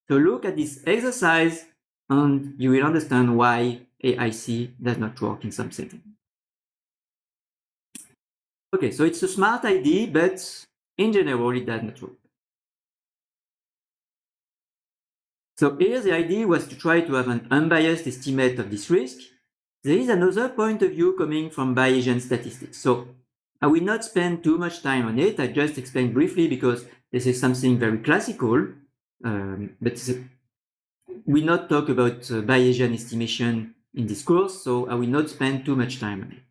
So look at this exercise and you will understand why AIC does not work in some setting. Okay, so it's a smart idea, but in general, it does not work. So here the idea was to try to have an unbiased estimate of this risk. There is another point of view coming from Bayesian statistics. So I will not spend too much time on it. I just explain briefly because this is something very classical, but we not talk about Bayesian estimation in this course, so I will not spend too much time on it.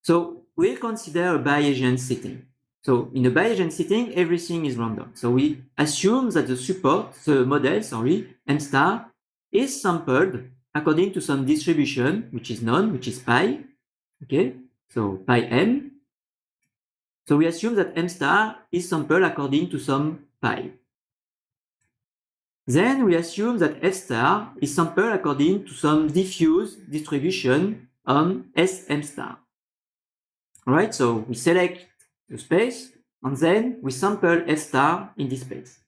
So we'll consider a Bayesian setting. So in a Bayesian setting, everything is random. So we assume that the model, M star, is sampled according to some distribution, which is known, which is pi. Okay, so pi m. So we assume that M star is sampled according to some pi. Then we assume that F star is sampled according to some diffuse distribution on Sm star. All right, so we select the space and then we sample F star in this space.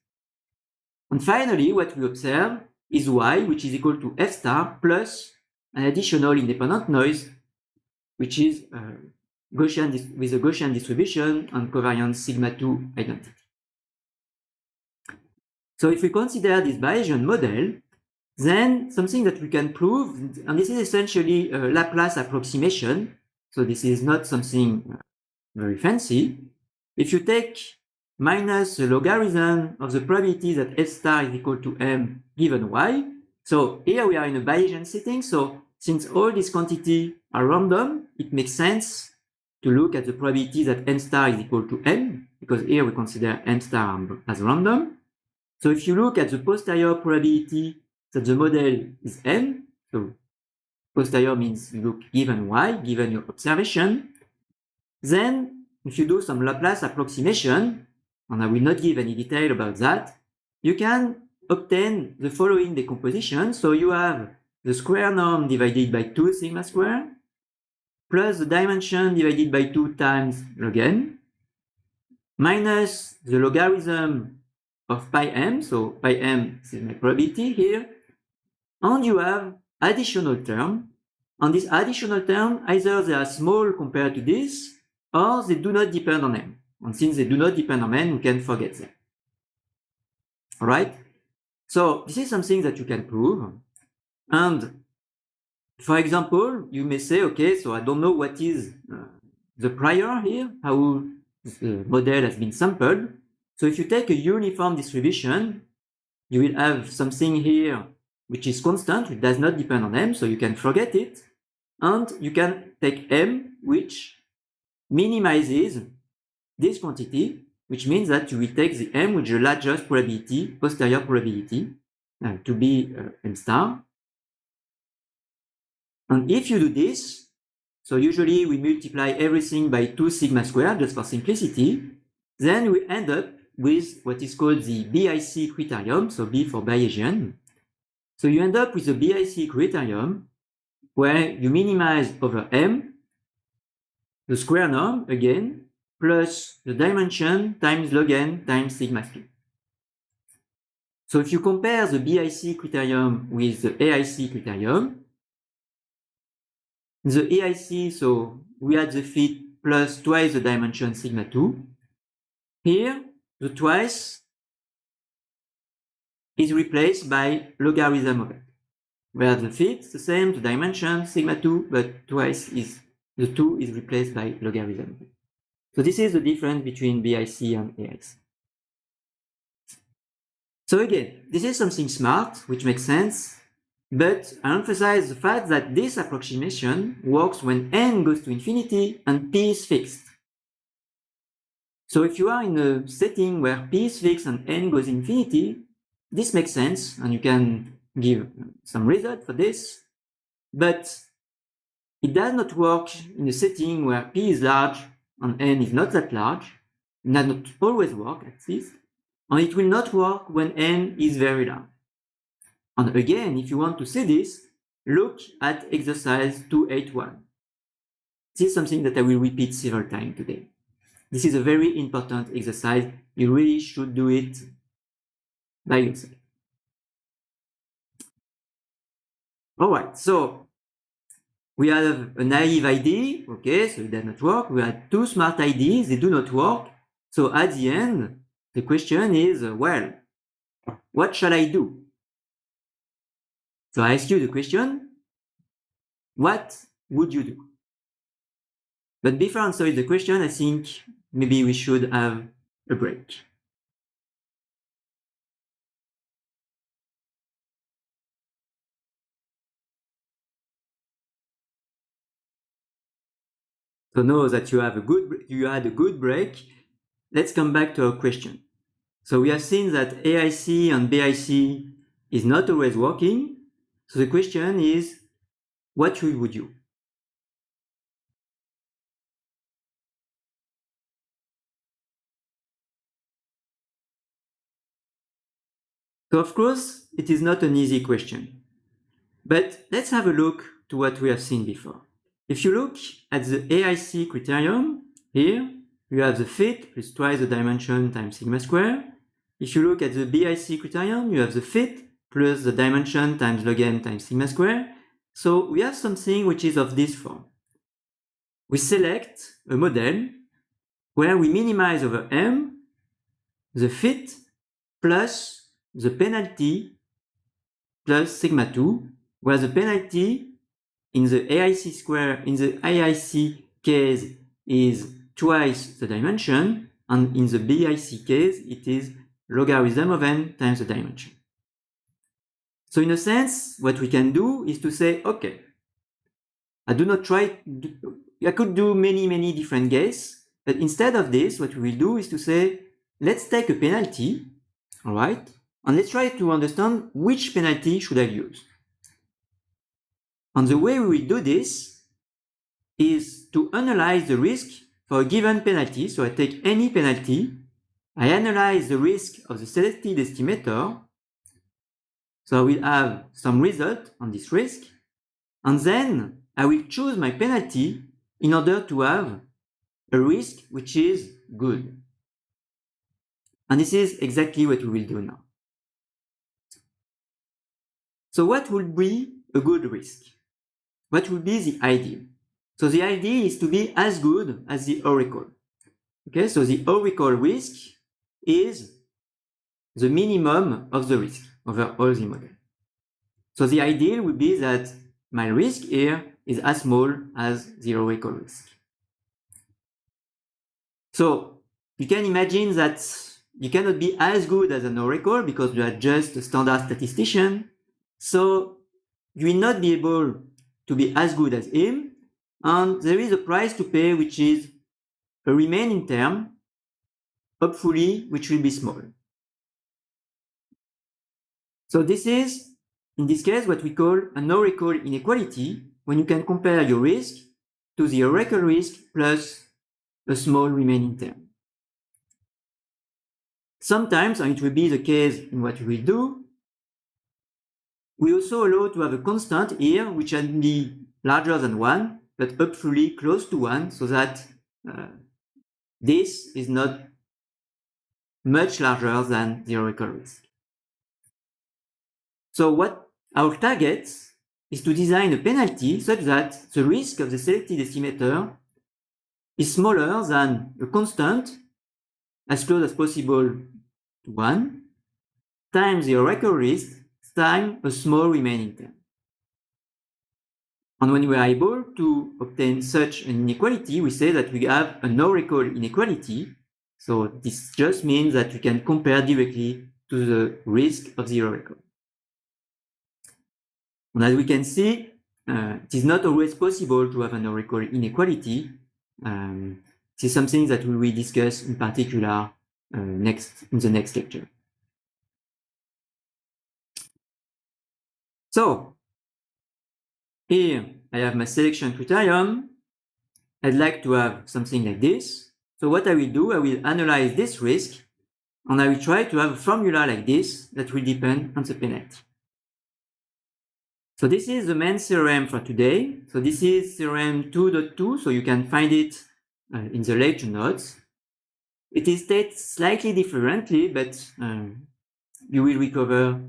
And finally, what we observe is Y, which is equal to F star plus an additional independent noise, which is Gaussian with a Gaussian distribution and covariance sigma 2 identity. So if we consider this Bayesian model, then something that we can prove, and this is essentially a Laplace approximation, so this is not something very fancy. If you take minus the logarithm of the probability that F star is equal to M given Y, so here we are in a Bayesian setting, so since all these quantities are random, it makes sense to look at the probability that M star is equal to M, because here we consider M star as random. So if you look at the posterior probability that the model is M, so posterior means you look given Y, given your observation, then if you do some Laplace approximation, and I will not give any detail about that, you can obtain the following decomposition. So you have the square norm divided by 2 sigma square, plus the dimension divided by 2 times log n, minus the logarithm of pi m, so pi m is my probability here, and you have additional term, and this additional term, either they are small compared to this, or they do not depend on m. And since they do not depend on m, we can forget them. All right? So this is something that you can prove. And for example, you may say, okay, so I don't know what is the prior here, how the model has been sampled. So if you take a uniform distribution, you will have something here which is constant, which does not depend on m, so you can forget it. And you can take m, which minimizes this quantity, which means that you will take the m with the largest probability, posterior probability, to be m star. And if you do this, so usually we multiply everything by 2 sigma squared just for simplicity, then we end up with what is called the BIC criterion, so B for Bayesian. So you end up with a BIC criterion where you minimize over m, the square norm again, plus the dimension times log n times sigma 3. So if you compare the BIC criterion with the AIC criterion, the AIC, so we had the fit plus twice the dimension sigma 2. Here, the twice is replaced by logarithm of it, where the fit is the same, the dimension sigma 2, but twice is the 2 is replaced by logarithm of it. So this is the difference between BIC and AIC. So again, this is something smart, which makes sense, but I emphasize the fact that this approximation works when n goes to infinity and p is fixed. So if you are in a setting where p is fixed and n goes infinity, this makes sense, and you can give some result for this, but it does not work in a setting where p is large and n is not that large. It does not always work, at least, and it will not work when n is very large. And again, if you want to see this, look at exercise 281. This is something that I will repeat several times today. This is a very important exercise. You really should do it by yourself. All right, so we have a naive ID, okay, so it does not work. We have two smart IDs, they do not work. So at the end, the question is, well, what shall I do? So I ask you the question, what would you do? But before answering the question, I think maybe we should have a break. So now that you had a good break, let's come back to our question. So we have seen that AIC and BIC is not always working. So the question is, what should we do? So of course, it is not an easy question. But let's have a look to what we have seen before. If you look at the AIC criterion, here you have the fit plus twice the dimension times sigma square. If you look at the BIC criterion, you have the fit plus the dimension times log n times sigma square. So we have something which is of this form. We select a model where we minimize over m the fit plus the penalty plus sigma 2, where the penalty in the AIC case is twice the dimension, and in the BIC case it is logarithm of n times the dimension. So in a sense, what we can do is to say, okay, I could do many different guesses, but instead of this, what we will do is to say, let's take a penalty, all right, and let's try to understand which penalty should I use. And the way we will do this is to analyze the risk for a given penalty. So I take any penalty, I analyze the risk of the selected estimator, so I will have some result on this risk, and then I will choose my penalty in order to have a risk which is good. And this is exactly what we will do now. So what would be a good risk? What would be the ideal? So the ideal is to be as good as the oracle. Okay, so the oracle risk is the minimum of the risk over all the model. So the ideal would be that my risk here is as small as the oracle risk. So you can imagine that you cannot be as good as an oracle because you are just a standard statistician. So you will not be able to be as good as him, and there is a price to pay, which is a remaining term, hopefully, which will be small. So this is, in this case, what we call an oracle inequality, when you can compare your risk to the oracle risk plus a small remaining term. Sometimes, and it will be the case in what we will do, we also allow to have a constant here, which can be larger than 1, but hopefully close to 1, so that this is not much larger than the oracle risk. So what our target is to design a penalty such that the risk of the selected estimator is smaller than a constant, as close as possible to 1, times the oracle risk times a small remaining term. And when we are able to obtain such an inequality, we say that we have an oracle inequality. So this just means that we can compare directly to the risk of the error record. And as we can see, it is not always possible to have an error record inequality. This is something that we will discuss in particular in the next lecture. So here I have my selection criterion. I'd like to have something like this. So what I will do, I will analyze this risk, and I will try to have a formula like this that will depend on the penalty. So this is the main theorem for today. So this is theorem 2.2, so you can find it in the lecture notes. It is stated slightly differently, but you will recover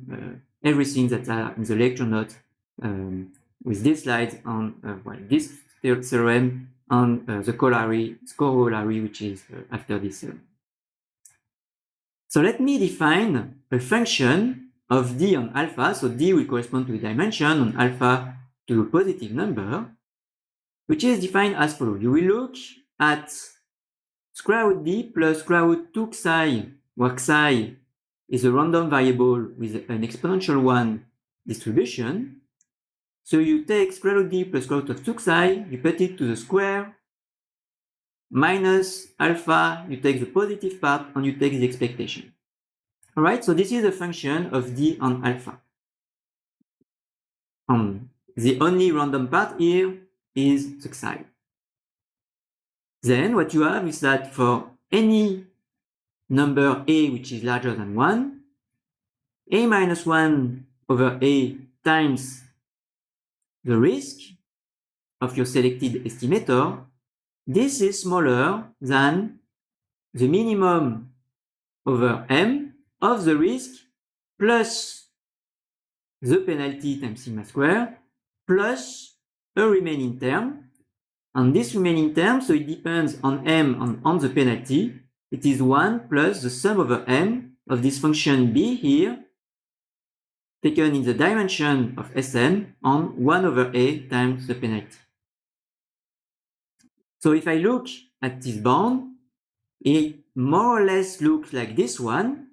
everything that are in the lecture notes with this slide on this theorem and the corollary, which is after this theorem. So let me define a function of d on alpha. So d will correspond to the dimension, and alpha to a positive number, which is defined as follows. You will look at square root d plus square root 2 xi, where xi is a random variable with an exponential 1 distribution. So you take square root d plus square root of 2 xi, you put it to the square, minus alpha, you take the positive part, and you take the expectation. All right, so this is a function of d on alpha. The only random part here is the xi. Then what you have is that for any number a which is larger than 1, a minus 1 over a times the risk of your selected estimator, this is smaller than the minimum over m of the risk plus the penalty times sigma square plus a remaining term. And this remaining term, so it depends on m and on the penalty. It is 1 plus the sum over m of this function b here, taken in the dimension of Sn, on 1 over a times the penalty. So if I look at this bound, it more or less looks like this one.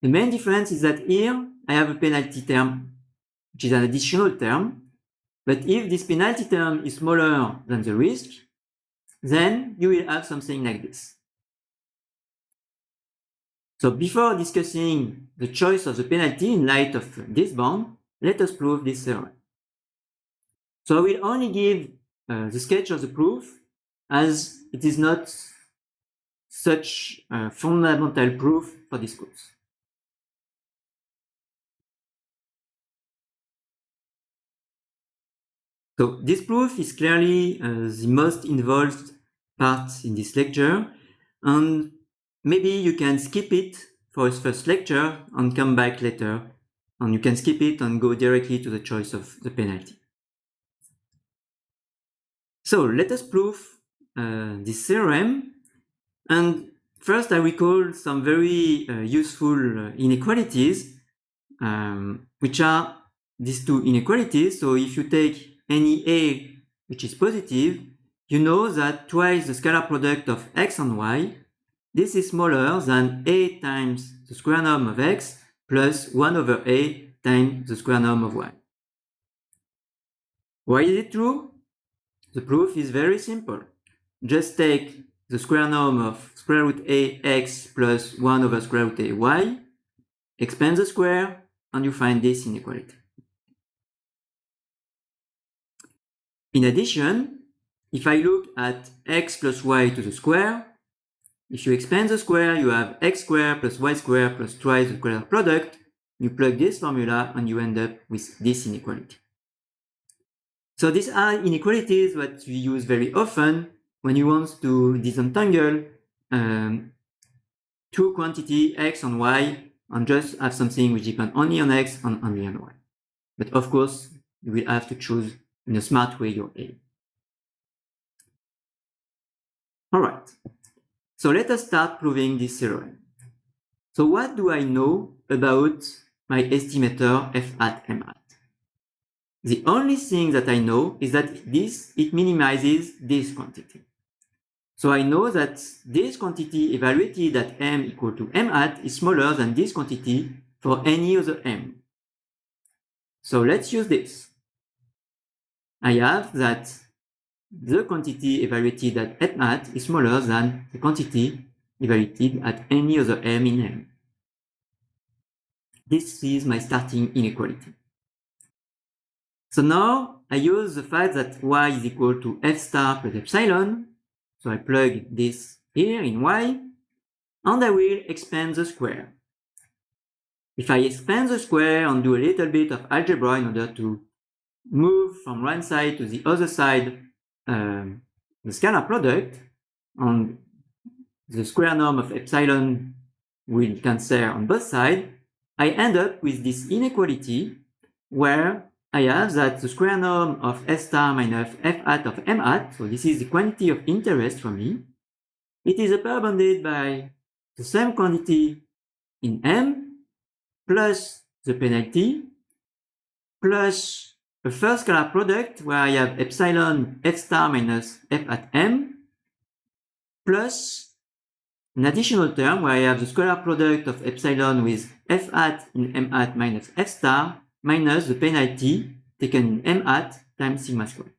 The main difference is that here I have a penalty term, which is an additional term. But if this penalty term is smaller than the risk, then you will have something like this. So before discussing the choice of the penalty in light of this bound, let us prove this theorem. So I will only give the sketch of the proof, as it is not such a fundamental proof for this course. So this proof is clearly the most involved part in this lecture, and maybe you can skip it for its first lecture and come back later, and you can skip it and go directly to the choice of the penalty. So let us prove this theorem, and first I recall some very useful inequalities, which are these two inequalities. So if you take any a which is positive, you know that twice the scalar product of x and y, this is smaller than a times the square norm of x plus 1 over a times the square norm of y. Why is it true? The proof is very simple. Just take the square norm of square root a x plus 1 over square root a y, expand the square, and you find this inequality. In addition, if I look at x plus y to the square, if you expand the square, you have x squared plus y squared plus twice the square product. You plug this formula and you end up with this inequality. So these are inequalities that we use very often when you want to disentangle two quantity x and y and just have something which depends only on x and only on y. But of course, you will have to choose in a smart way your a. All right. So let us start proving this theorem. So what do I know about my estimator f hat m hat? The only thing that I know is that it minimizes this quantity. So I know that this quantity evaluated at m equal to m hat is smaller than this quantity for any other m. So let's use this. I have that the quantity evaluated at m hat is smaller than the quantity evaluated at any other m in M. This is my starting inequality. So now I use the fact that y is equal to f star plus epsilon. So I plug this here in y, and I will expand the square. If I expand the square and do a little bit of algebra in order to move from one side to the other side the scalar product, and the square norm of epsilon will cancel on both sides, I end up with this inequality where I have that the square norm of f star minus f hat of m hat, so this is the quantity of interest for me, it is upper bounded by the same quantity in M plus the penalty plus a first scalar product where I have epsilon f star minus f hat m plus an additional term where I have the scalar product of epsilon with f hat in m hat minus f star minus the penalty taken in m hat times sigma squared.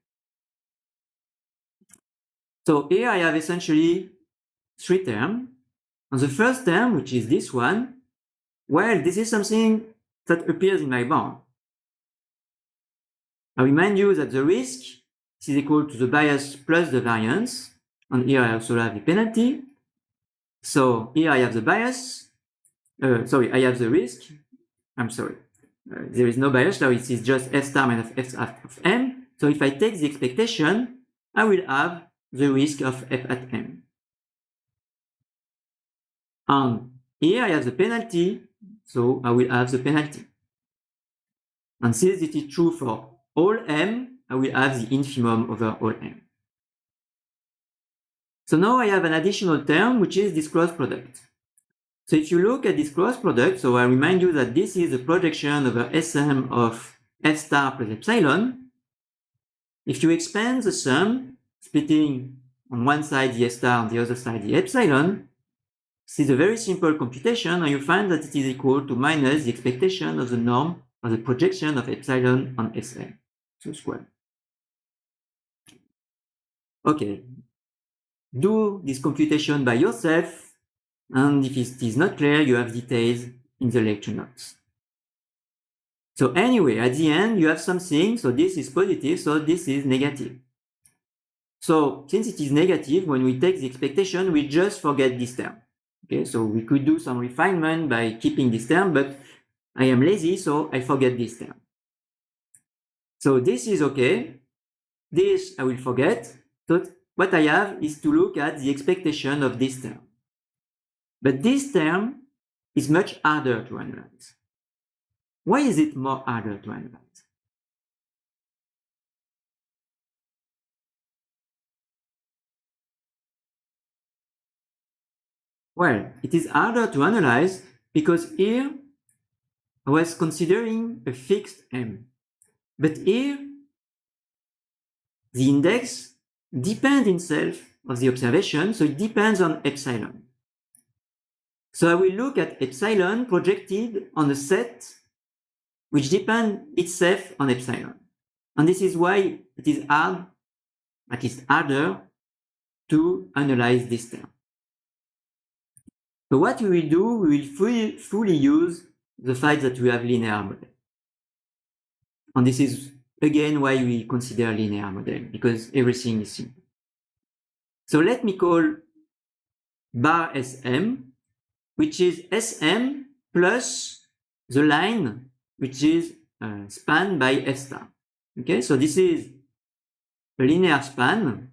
So here I have essentially three terms. And the first term, which is this one, well, this is something that appears in my bound. I remind you that the risk is equal to the bias plus the variance, and here I also have the penalty. So here I have the bias, I have the risk, there is no bias, so it is just f star minus f hat of m. So if I take the expectation, I will have the risk of f at m. And here I have the penalty, so I will have the penalty. And since it is true for all m, I will have the infimum over all m. So now I have an additional term, which is this cross product. So if you look at this cross product, so I remind you that this is a projection over Sm of f star plus epsilon. If you expand the sum, splitting on one side the f star, on the other side the epsilon, this is a very simple computation, and you find that it is equal to minus the expectation of the norm of the projection of epsilon on Sm, so square. Okay, do this computation by yourself. And if it is not clear, you have details in the lecture notes. So anyway, at the end, you have something, so this is positive, so this is negative. So since it is negative, when we take the expectation, we just forget this term. Okay, so we could do some refinement by keeping this term, but I am lazy, so I forget this term. So this is okay. This I will forget. So what I have is to look at the expectation of this term. But this term is much harder to analyze. Why is it more harder to analyze? Well, it is harder to analyze because here I was considering a fixed m. But here, the index depends itself on the observation, so it depends on epsilon. So I will look at epsilon projected on a set which depends itself on epsilon. And this is why it is hard, at least harder, to analyze this term. So what we will do, we will fully use the fact that we have linear model. And this is again why we consider linear model, because everything is simple. So let me call bar Sm, which is Sm plus the line which is spanned by f star. Okay, so this is a linear span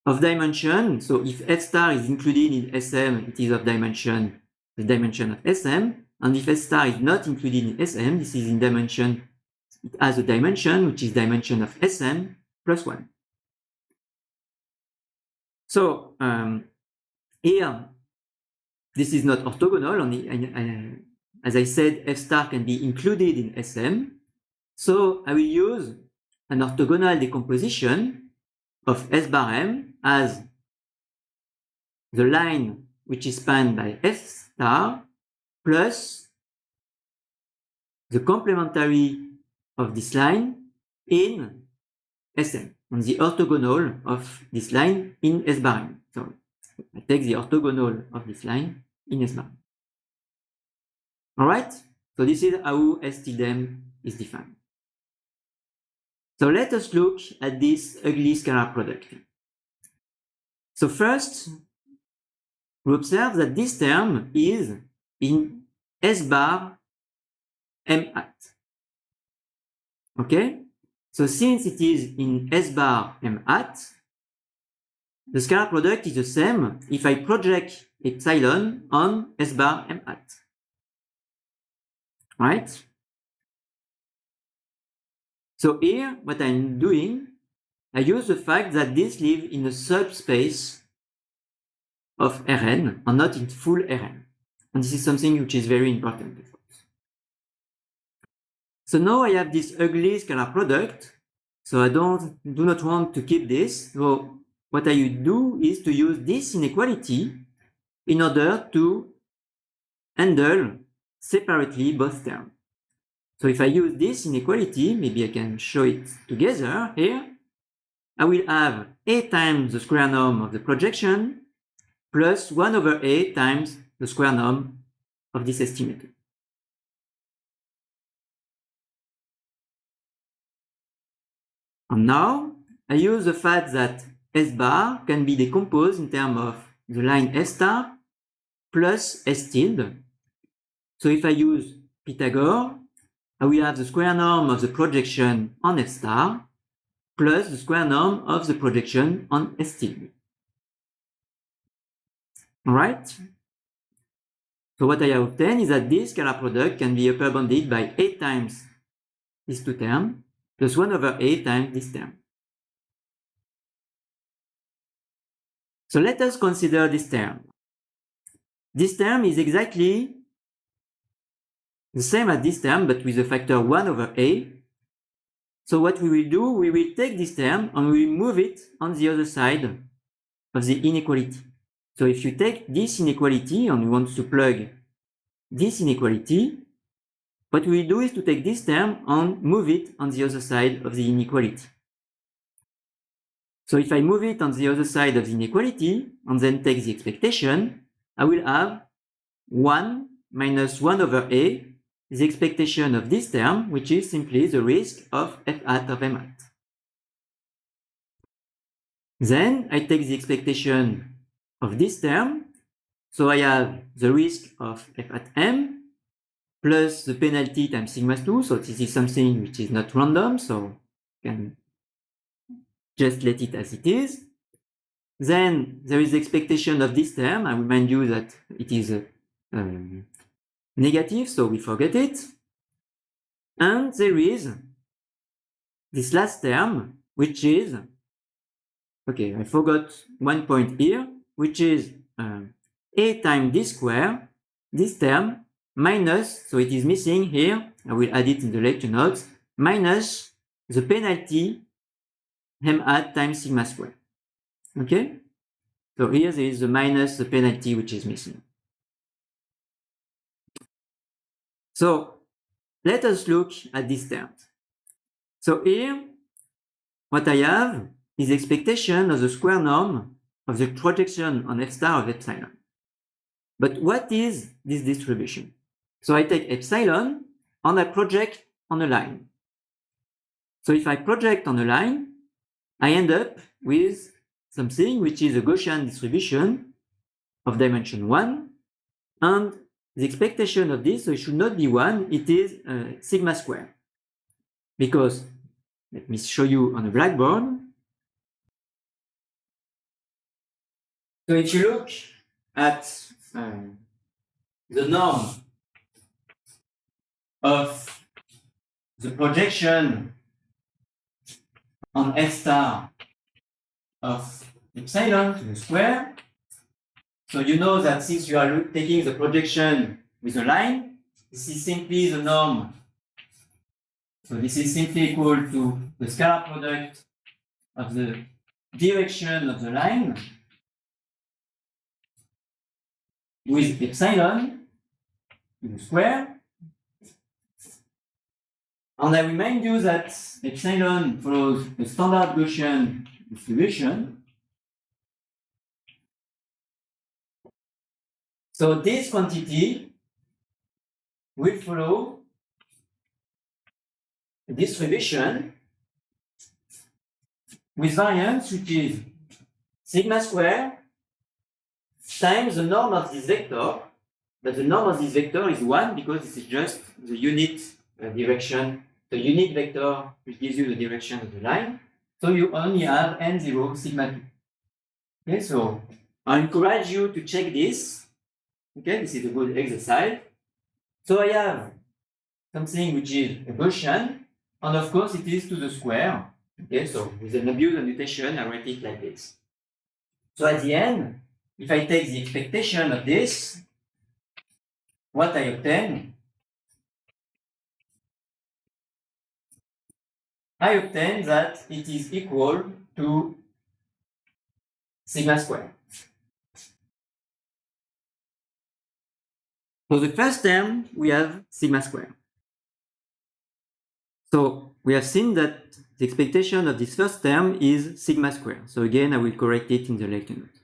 of dimension. So if f star is included in Sm, it is of dimension, the dimension of Sm. And if f star is not included in Sm, this is in dimension, it has a dimension which is dimension of Sm plus 1. So here, this is not orthogonal. As I said, f star can be included in Sm. So I will use an orthogonal decomposition of S bar m as the line which is spanned by S star plus the complementary of this line in Sm, on the orthogonal of this line in S bar m. So I take the orthogonal of this line in S bar m. Alright, so this is how S tilde m is defined. So let us look at this ugly scalar product. So first, we observe that this term is in S bar m hat. Okay? So since it is in S bar m hat, the scalar product is the same if I project epsilon on S bar m hat. Right? So here, what I'm doing, I use the fact that this lives in a subspace of Rn and not in full Rn. And this is something which is very important. So now I have this ugly scalar product. So I do not want to keep this. So what I do is to use this inequality in order to handle separately both terms. So if I use this inequality, maybe I can show it together here. I will have A times the square norm of the projection plus 1 over A times the square norm of this estimator. And now I use the fact that S bar can be decomposed in terms of the line S star plus S tilde. So if I use Pythagore, I will have the square norm of the projection on S star plus the square norm of the projection on S tilde. Alright? So what I have obtained is that this scalar product can be upper bounded by A times these two terms plus 1 over A times this term. So let us consider this term. This term is exactly the same as this term, but with the factor 1 over A. So what we will do, we will take this term and we will move it on the other side of the inequality. So if you take this inequality and you want to plug this inequality, what we will do is to take this term and move it on the other side of the inequality. So if I move it on the other side of the inequality and then take the expectation, I will have 1 minus 1 over A, the expectation of this term, which is simply the risk of f hat of m hat. Then I take the expectation of this term, so I have the risk of f hat m plus the penalty times sigma 2, so this is something which is not random, so you can just let it as it is. Then there is the expectation of this term. I remind you that it is negative, so we forget it. And there is this last term, which is, okay, I forgot one point here, which is A times d square, this term, minus, so it is missing here, I will add it in the lecture notes, minus the penalty m hat times sigma square. Okay? So here there is the minus the penalty which is missing. So let us look at these terms. So here, what I have is expectation of the square norm of the projection on f star of epsilon. But what is this distribution? So I take epsilon and I project on a line. So if I project on a line, I end up with something which is a Gaussian distribution of dimension 1, and the expectation of this, so it should not be 1, it is sigma square. Because, let me show you on a blackboard. So if you look at the norm of the projection on f star of epsilon to the square, so you know that since you are taking the projection with a line, this is simply the norm. So this is simply equal to the scalar product of the direction of the line with epsilon to the square. And I remind you that epsilon follows the standard Gaussian distribution. So this quantity will follow a distribution with variance which is sigma square times the norm of this vector, but the norm of this vector is 1 because this is just the unit direction, the unit vector which gives you the direction of the line. So you only have n0 sigma 2. Okay, so I encourage you to check this. Okay, this is a good exercise. So I have something which is a Gaussian, and of course it is to the square. Okay, so with an abuse of notation, I write it like this. So at the end, if I take the expectation of this, what I obtain, that it is equal to sigma square. For the first term, we have sigma square. So we have seen that the expectation of this first term is sigma square. So again, I will correct it in the lecture notes.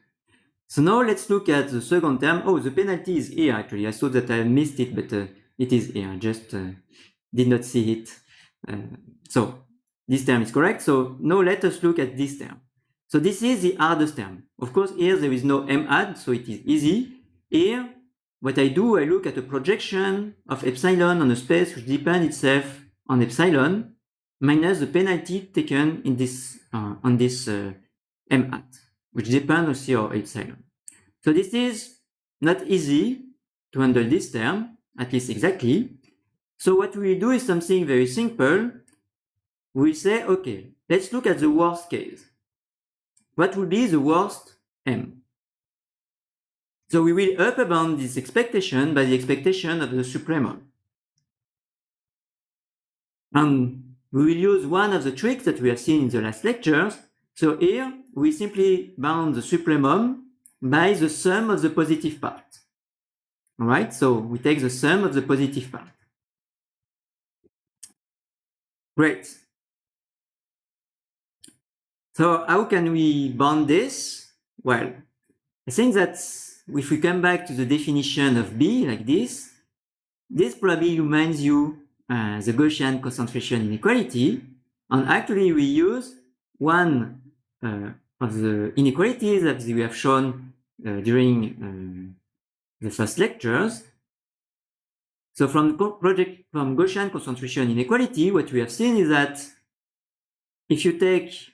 So now let's look at the second term. Oh, the penalty is here actually. I thought that I missed it, but it is here. I just did not see it. So this term is correct. So now let us look at this term. So this is the hardest term. Of course, here there is no m-add, so it is easy. Here, what I do, I look at a projection of epsilon on a space which depends itself on epsilon minus the penalty taken in this on this m-hat, which depends also on epsilon. So this is not easy to handle this term, at least exactly. So what we do is something very simple. We say, okay, let's look at the worst case. What would be the worst m? So we will upbound this expectation by the expectation of the supremum. And we will use one of the tricks that we have seen in the last lectures. So here, we simply bound the supremum by the sum of the positive part. All right, so we take the sum of the positive part. Great. So how can we bound this? Well, I think that if we come back to the definition of B like this probably reminds you the Gaussian concentration inequality. And actually we use one of the inequalities that we have shown during the first lectures. So from Gaussian concentration inequality, what we have seen is that if you take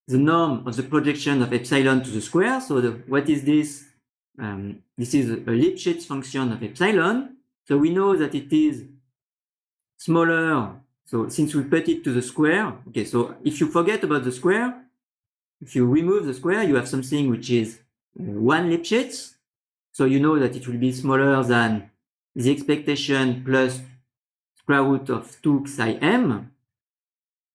the norm of the projection of epsilon to the square, so what is this? This is a Lipschitz function of epsilon. So we know that it is smaller. So since we put it to the square, okay, so if you forget about the square, if you remove the square, you have something which is 1 Lipschitz. So you know that it will be smaller than the expectation plus square root of 2 psi m.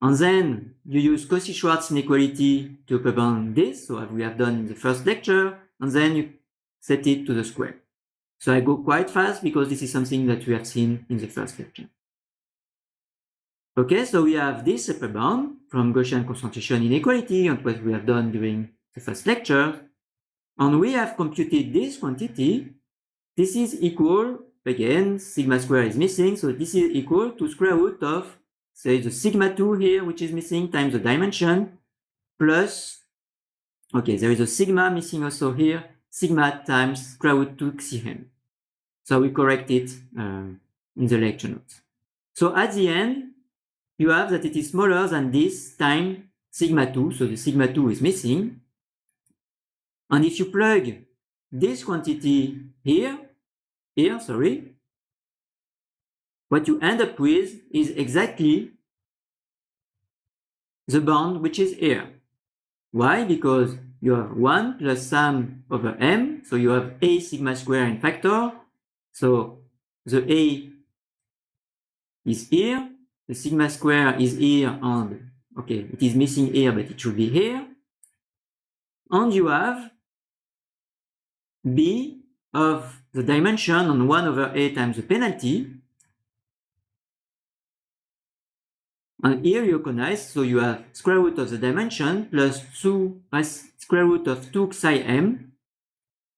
And then you use Cauchy-Schwarz inequality to upbound this, so as we have done in the first lecture, and then you set it to the square. So I go quite fast because this is something that we have seen in the first lecture. Okay, so we have this upper bound from Gaussian concentration inequality and what we have done during the first lecture. And we have computed this quantity. This is equal, again, sigma square is missing, so this is equal to square root of, say, the sigma 2 here, which is missing, times the dimension, plus, okay, there is a sigma missing also here, sigma times square root 2 xi m. So we correct it in the lecture notes. So at the end, you have that it is smaller than this times sigma 2, so the sigma 2 is missing. And if you plug this quantity here, what you end up with is exactly the bound which is here. Why? Because you have 1 plus sum over m, so you have a sigma square in factor. So the a is here, the sigma square is here, and okay, it is missing here, but it should be here. And you have b of the dimension on 1 over a times the penalty. And here you recognize, so you have square root of the dimension plus square root of 2 psi m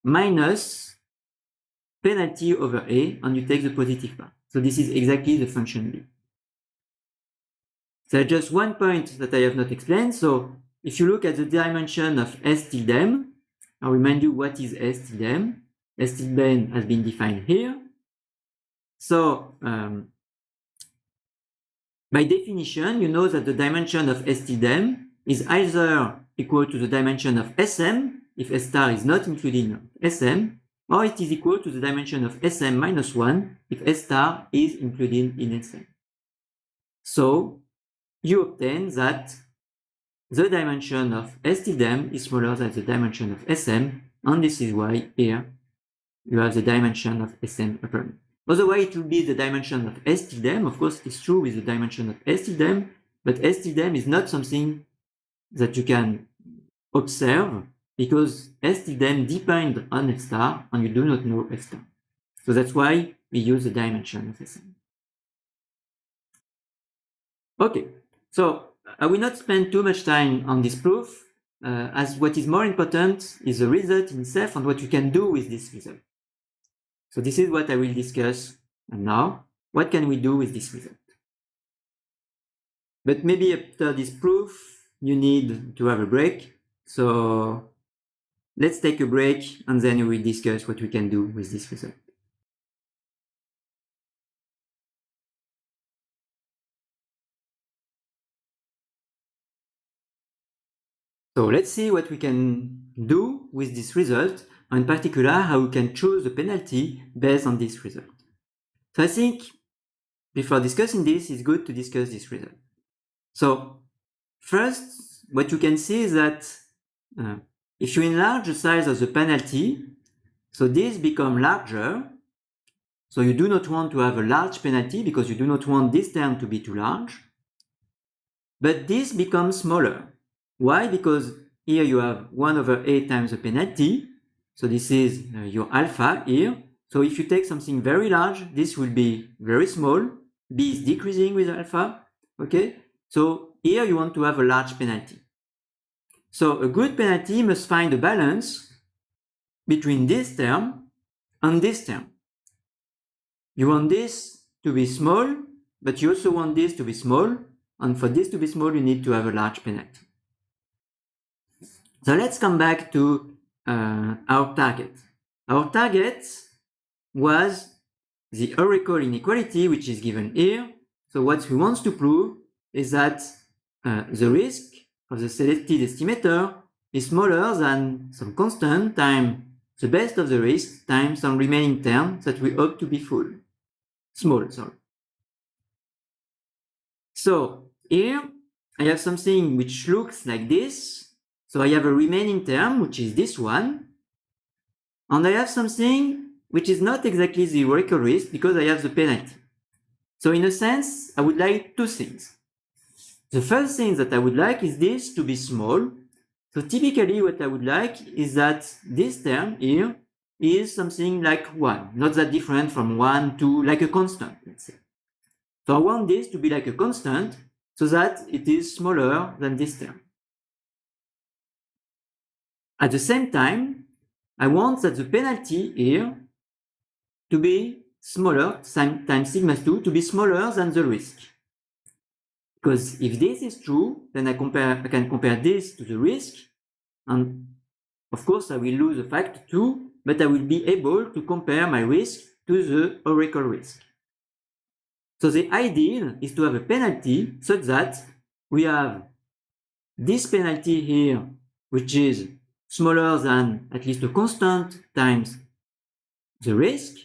minus penalty over a, and you take the positive part. So this is exactly the function b. There's just one point that I have not explained. So if you look at the dimension of S tilde m, I'll remind you what is S tilde m. S tilde m has been defined here. So by definition, you know that the dimension of S tilde m is either equal to the dimension of Sm if S star is not included in Sm, or it is equal to the dimension of Sm minus 1 if S star is included in Sm. So you obtain that the dimension of S tilde m is smaller than the dimension of Sm, and this is why here you have the dimension of Sm upper m. Otherwise, it will be the dimension of S tilde m. Of course, it's true with the dimension of S tilde m, but S tilde m is not something that you can observe because S tilde m depends on F star, and you do not know F star. So that's why we use the dimension of Sm. Okay, so I will not spend too much time on this proof, as what is more important is the result in itself and what you can do with this result. So this is what I will discuss now. What can we do with this result? But maybe after this proof, you need to have a break. So let's take a break and then we will discuss what we can do with this result. So let's see what we can do with this result, and in particular how we can choose the penalty based on this result. So I think before discussing this, it's good to discuss this result. So first, what you can see is that if you enlarge the size of the penalty, so this becomes larger. So you do not want to have a large penalty because you do not want this term to be too large. But this becomes smaller. Why? Because here you have 1 over a times the penalty. So this is your alpha here. So if you take something very large, this will be very small. B is decreasing with alpha. Okay? So here you want to have a large penalty. So a good penalty must find a balance between this term and this term. You want this to be small, but you also want this to be small. And for this to be small, you need to have a large penalty. So let's come back to our target. Our target was the Oracle inequality, which is given here. So what we want to prove is that the risk of the selected estimator is smaller than some constant times the best of the risk times some remaining term that we hope to be small. So here I have something which looks like this. So I have a remaining term, which is this one. And I have something which is not exactly the Oracle risk because I have the penalty. So in a sense, I would like two things. The first thing that I would like is this to be small. So typically what I would like is that this term here is something like 1, not that different from 1 to like a constant, let's say. So I want this to be like a constant so that it is smaller than this term. At the same time, I want that the penalty here to be smaller times sigma 2 to be smaller than the risk. Because if this is true, then I can compare this to the risk, and of course I will lose a factor 2, but I will be able to compare my risk to the Oracle risk. So the ideal is to have a penalty such that we have this penalty here, which is smaller than at least a constant times the risk,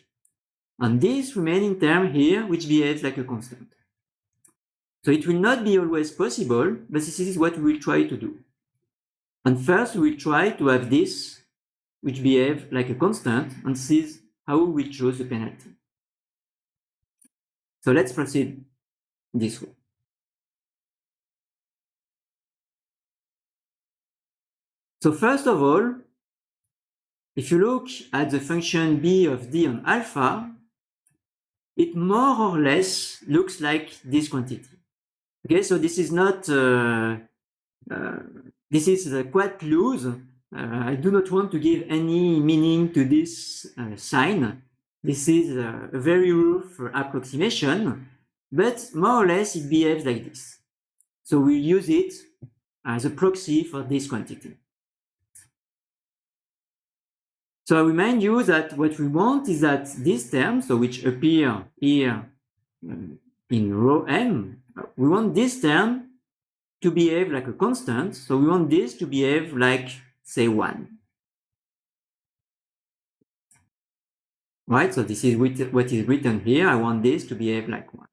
and this remaining term here, which behaves like a constant. So it will not be always possible, but this is what we will try to do. And first, we will try to have this, which behaves like a constant, and this is how we choose the penalty. So let's proceed this way. So first of all, if you look at the function b of d on alpha, it more or less looks like this quantity. Okay, so this is not, this is quite loose. I do not want to give any meaning to this sign. This is a very rough approximation, but more or less it behaves like this. So we'll use it as a proxy for this quantity. So I remind you that what we want is that these terms, so which appear here in row M, we want this term to behave like a constant. So we want this to behave like, say, 1. Right, so this is what is written here. I want this to behave like 1.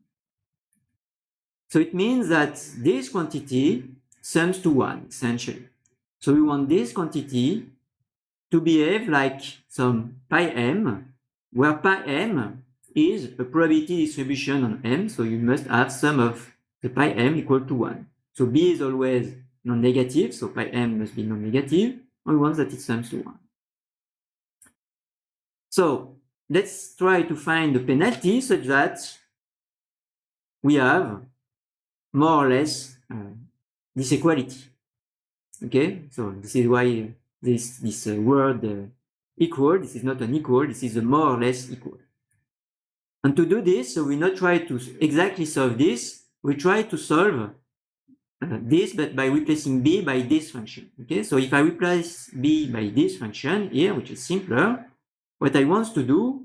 So it means that this quantity sums to 1, essentially. So we want this quantity to behave like some pi m, where pi m is a probability distribution on M, so you must have sum of the pi m equal to 1. So B is always non-negative, so pi m must be non-negative, and we want that it sums to 1. So let's try to find the penalty such that we have more or less this equality. Okay, so this is why this word equal, this is not an equal, this is a more or less equal. And to do this, so we not try to exactly solve this, we try to solve this, but by replacing b by this function. Okay, so if I replace b by this function here, which is simpler, what I want to do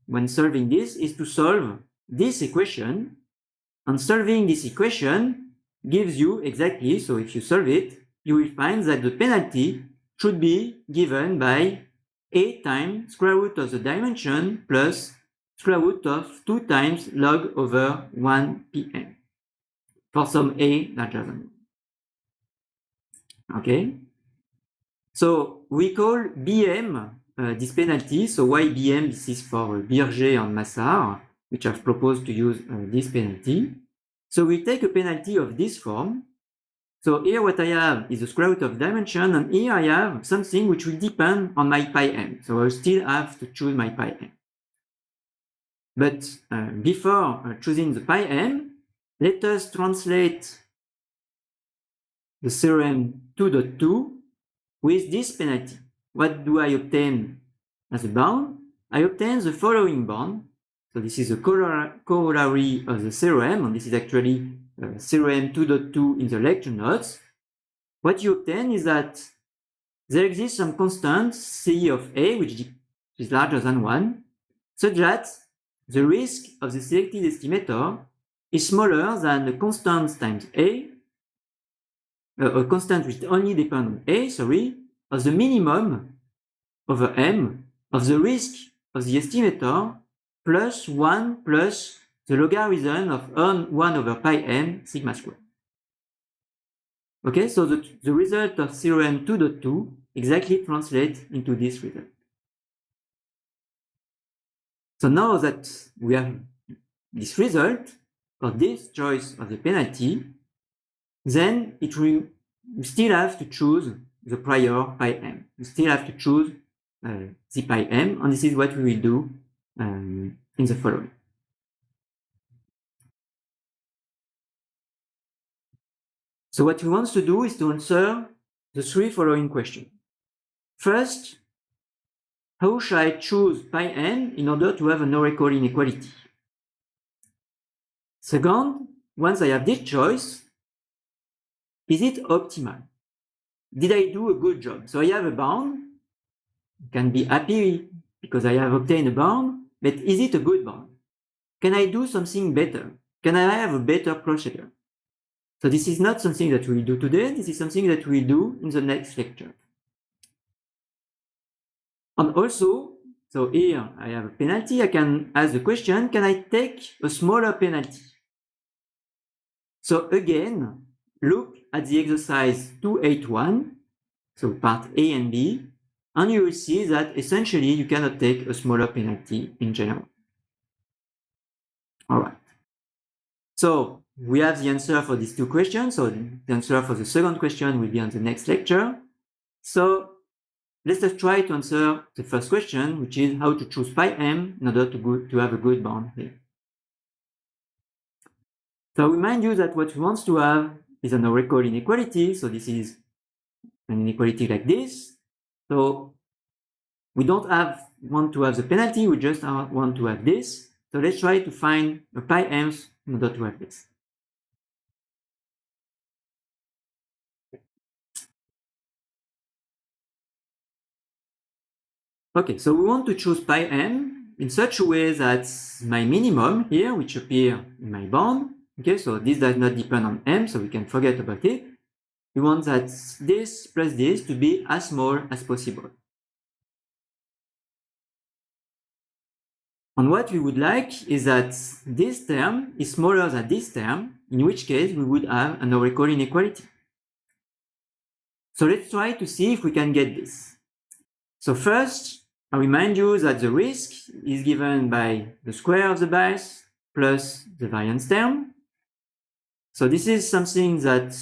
when solving this is to solve this equation, and solving this equation gives you exactly, so if you solve it, you will find that the penalty should be given by a times square root of the dimension plus square root of 2 times log over 1 pm for some a larger than 1. Okay, so we call bm this penalty. So why bm? This is for Birger and Massart, which have proposed to use this penalty. So we take a penalty of this form. So here what I have is the square root of dimension, and here I have something which will depend on my pi m. So I will still have to choose my pi m. But before choosing the pi m, let us translate the theorem 2.2 with this penalty. What do I obtain as a bound? I obtain the following bound. So this is a corollary of the theorem, and this is actually theorem 2.2 in the lecture notes. What you obtain is that there exists some constant C of A, which is larger than 1, such that the risk of the selected estimator is smaller than the constant times A, a constant which only depends on A, of the minimum over M of the risk of the estimator plus 1 plus the logarithm of 1 over pi m sigma squared. Okay, so the result of theorem 2.2 exactly translates into this result. So now that we have this result for this choice of the penalty, then we still have to choose the prior pi m. We still have to choose the pi m, and this is what we will do in the following. So what we want to do is to answer the 3 following questions. First, how shall I choose pi m in order to have an oracle inequality? Second, once I have this choice, is it optimal? Did I do a good job? So I have a bound, I can be happy because I have obtained a bound, but is it a good bound? Can I do something better? Can I have a better procedure? So this is not something that we'll do today, this is something that we'll do in the next lecture. And also, so here I have a penalty, I can ask the question, can I take a smaller penalty? So again, look at the exercise 281, so part A and B, and you will see that essentially you cannot take a smaller penalty in general. All right. So we have the answer for these 2 questions. So the answer for the second question will be on the next lecture. So let's just try to answer the first question, which is how to choose pi m in order to have a good bound here. So I remind you that what we want to have is an oracle inequality. So this is an inequality like this. So we don't want to have the penalty, we just want to have this. So let's try to find a pi m's in order to have this. Okay, so we want to choose pi m in such a way that my minimum here, which appear in my bound, okay, so this does not depend on m, so we can forget about it. We want that this plus this to be as small as possible. And what we would like is that this term is smaller than this term, in which case we would have an oracle inequality. So let's try to see if we can get this. So first, I remind you that the risk is given by the square of the bias plus the variance term. So this is something that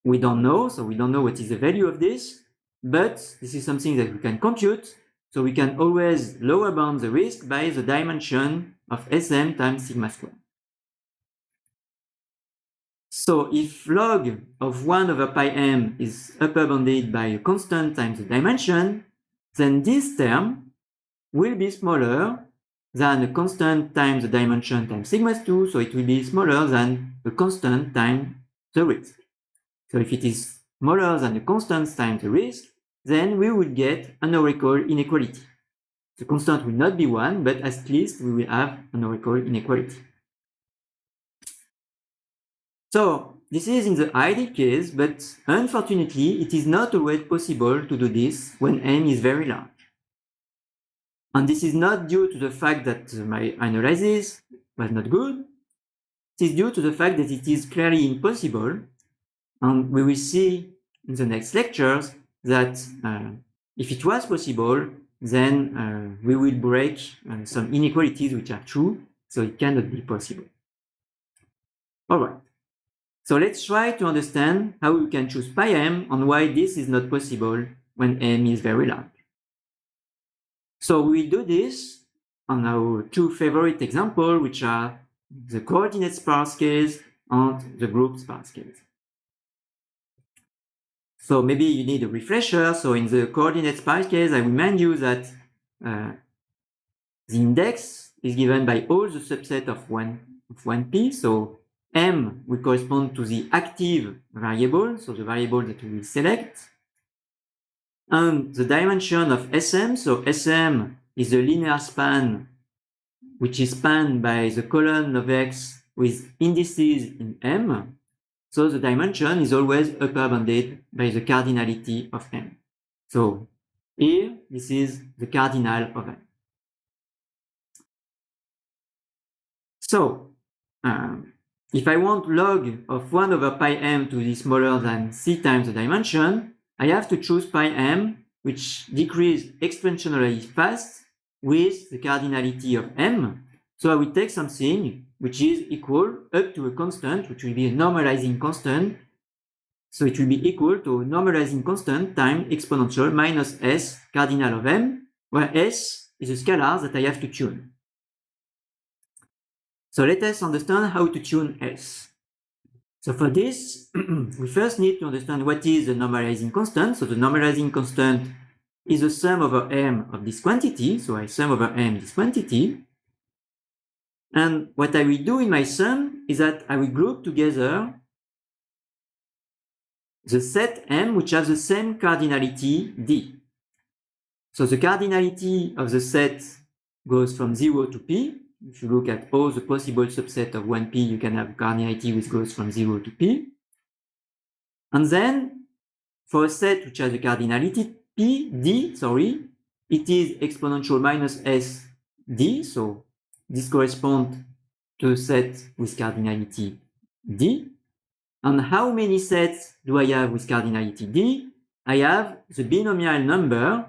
we don't know, so we don't know what is the value of this, but this is something that we can compute, so we can always lower bound the risk by the dimension of Sm times sigma square. So if log of 1 over pi m is upper bounded by a constant times the dimension, then this term will be smaller than a constant times the dimension times sigma 2, so it will be smaller than a constant times the risk. So if it is smaller than the constant times the risk, then we will get an oracle inequality. The constant will not be 1, but at least we will have an oracle inequality. So this is in the ideal case, but unfortunately, it is not always possible to do this when m is very large. And this is not due to the fact that my analysis was not good. It is due to the fact that it is clearly impossible. And we will see in the next lectures that if it was possible, then we will break some inequalities which are true, so it cannot be possible. All right. So let's try to understand how we can choose pi m and why this is not possible when m is very large. So we will do this on our two favorite examples, which are the coordinate sparse case and the group sparse case. So maybe you need a refresher. So in the coordinate sparse case, I remind you that the index is given by all the subset of 1p. So m will correspond to the active variable, so the variable that we will select. And the dimension of Sm, so Sm is the linear span which is spanned by the column of X with indices in M. So the dimension is always upper bounded by the cardinality of M. So here, this is the cardinal of M. So if I want log of 1 over pi m to be smaller than c times the dimension, I have to choose pi m, which decreases exponentially fast with the cardinality of m. So I will take something which is equal up to a constant, which will be a normalizing constant. So it will be equal to normalizing constant times exponential minus s cardinal of m, where s is a scalar that I have to tune. So let us understand how to tune s. So for this, we first need to understand what is the normalizing constant. So the normalizing constant is the sum over m of this quantity. So I sum over m this quantity. And what I will do in my sum is that I will group together the set m which has the same cardinality d. So the cardinality of the set goes from 0 to p. If you look at all the possible subset of 1p, you can have cardinality which goes from 0 to p. And then for a set which has a cardinality d, it is exponential minus s d. So this corresponds to a set with cardinality d. And how many sets do I have with cardinality d? I have the binomial number,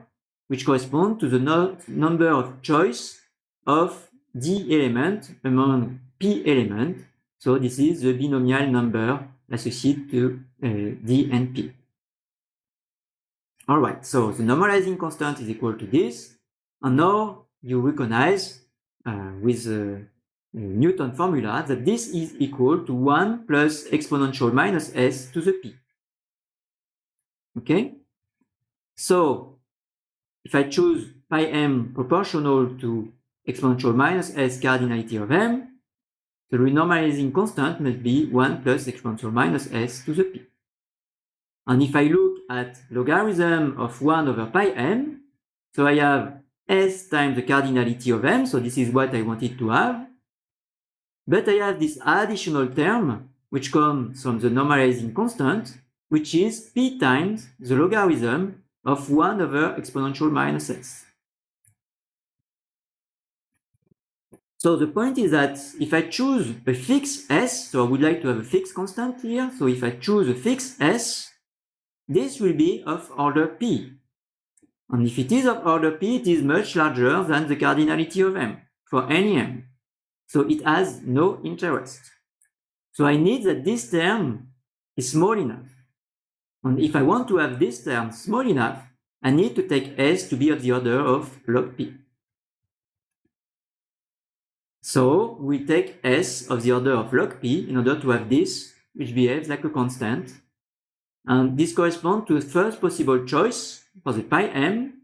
which corresponds to the number of choice of d element among p element. So this is the binomial number associated to d and p. All right, so the normalizing constant is equal to this, and now you recognize with the Newton formula that this is equal to 1 plus exponential minus s to the p. Okay? So if I choose pi m proportional to exponential minus s cardinality of m, the renormalizing constant must be 1 plus exponential minus s to the p. And if I look at logarithm of 1 over pi m, so I have s times the cardinality of m, so this is what I wanted to have. But I have this additional term, which comes from the normalizing constant, which is p times the logarithm of 1 over exponential minus s. So the point is that if I choose a fixed s, so I would like to have a fixed constant here, so if I choose a fixed s, this will be of order p. And if it is of order p, it is much larger than the cardinality of m, for any m. So it has no interest. So I need that this term is small enough. And if I want to have this term small enough, I need to take s to be of the order of log p. So we take s of the order of log p in order to have this, which behaves like a constant. And this corresponds to the first possible choice for the pi m.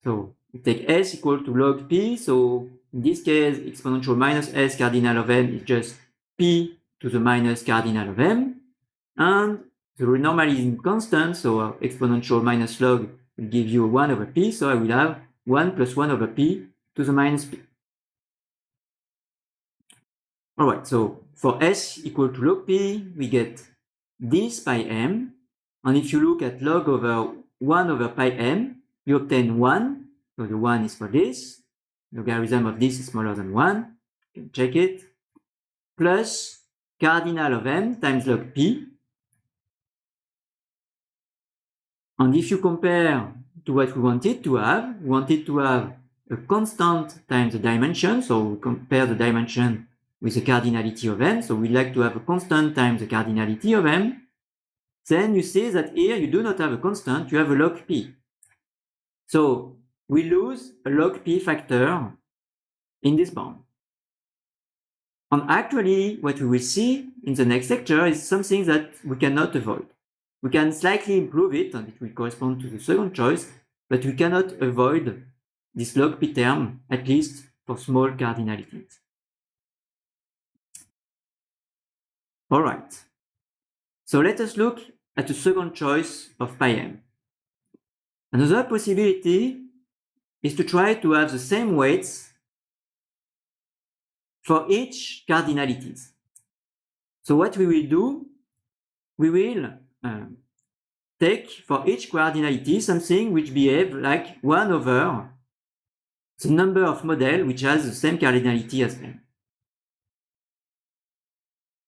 So we take s equal to log p. So in this case, exponential minus s cardinal of m is just p to the minus cardinal of m. And the renormalizing constant, so exponential minus log will give you 1 over p. So I will have 1 plus 1 over p to the minus p. All right, so for s equal to log p, we get this pi m. And if you look at log over 1 over pi m, you obtain 1. So the 1 is for this. Logarithm of this is smaller than 1. You can check it. Plus cardinal of m times log p. And if you compare to what we wanted to have a constant times the dimension. So we compare the dimension with the cardinality of m. So we like to have a constant times the cardinality of m. Then you see that here you do not have a constant, you have a log p. So we lose a log p factor in this bound. And actually, what we will see in the next lecture is something that we cannot avoid. We can slightly improve it, and it will correspond to the second choice, but we cannot avoid this log p term, at least for small cardinalities. All right. So let us look at the second choice of pi m. Another possibility is to try to have the same weights for each cardinalities. So what we will do, we will take for each cardinality something which behaves like 1 over the number of model which has the same cardinality as m.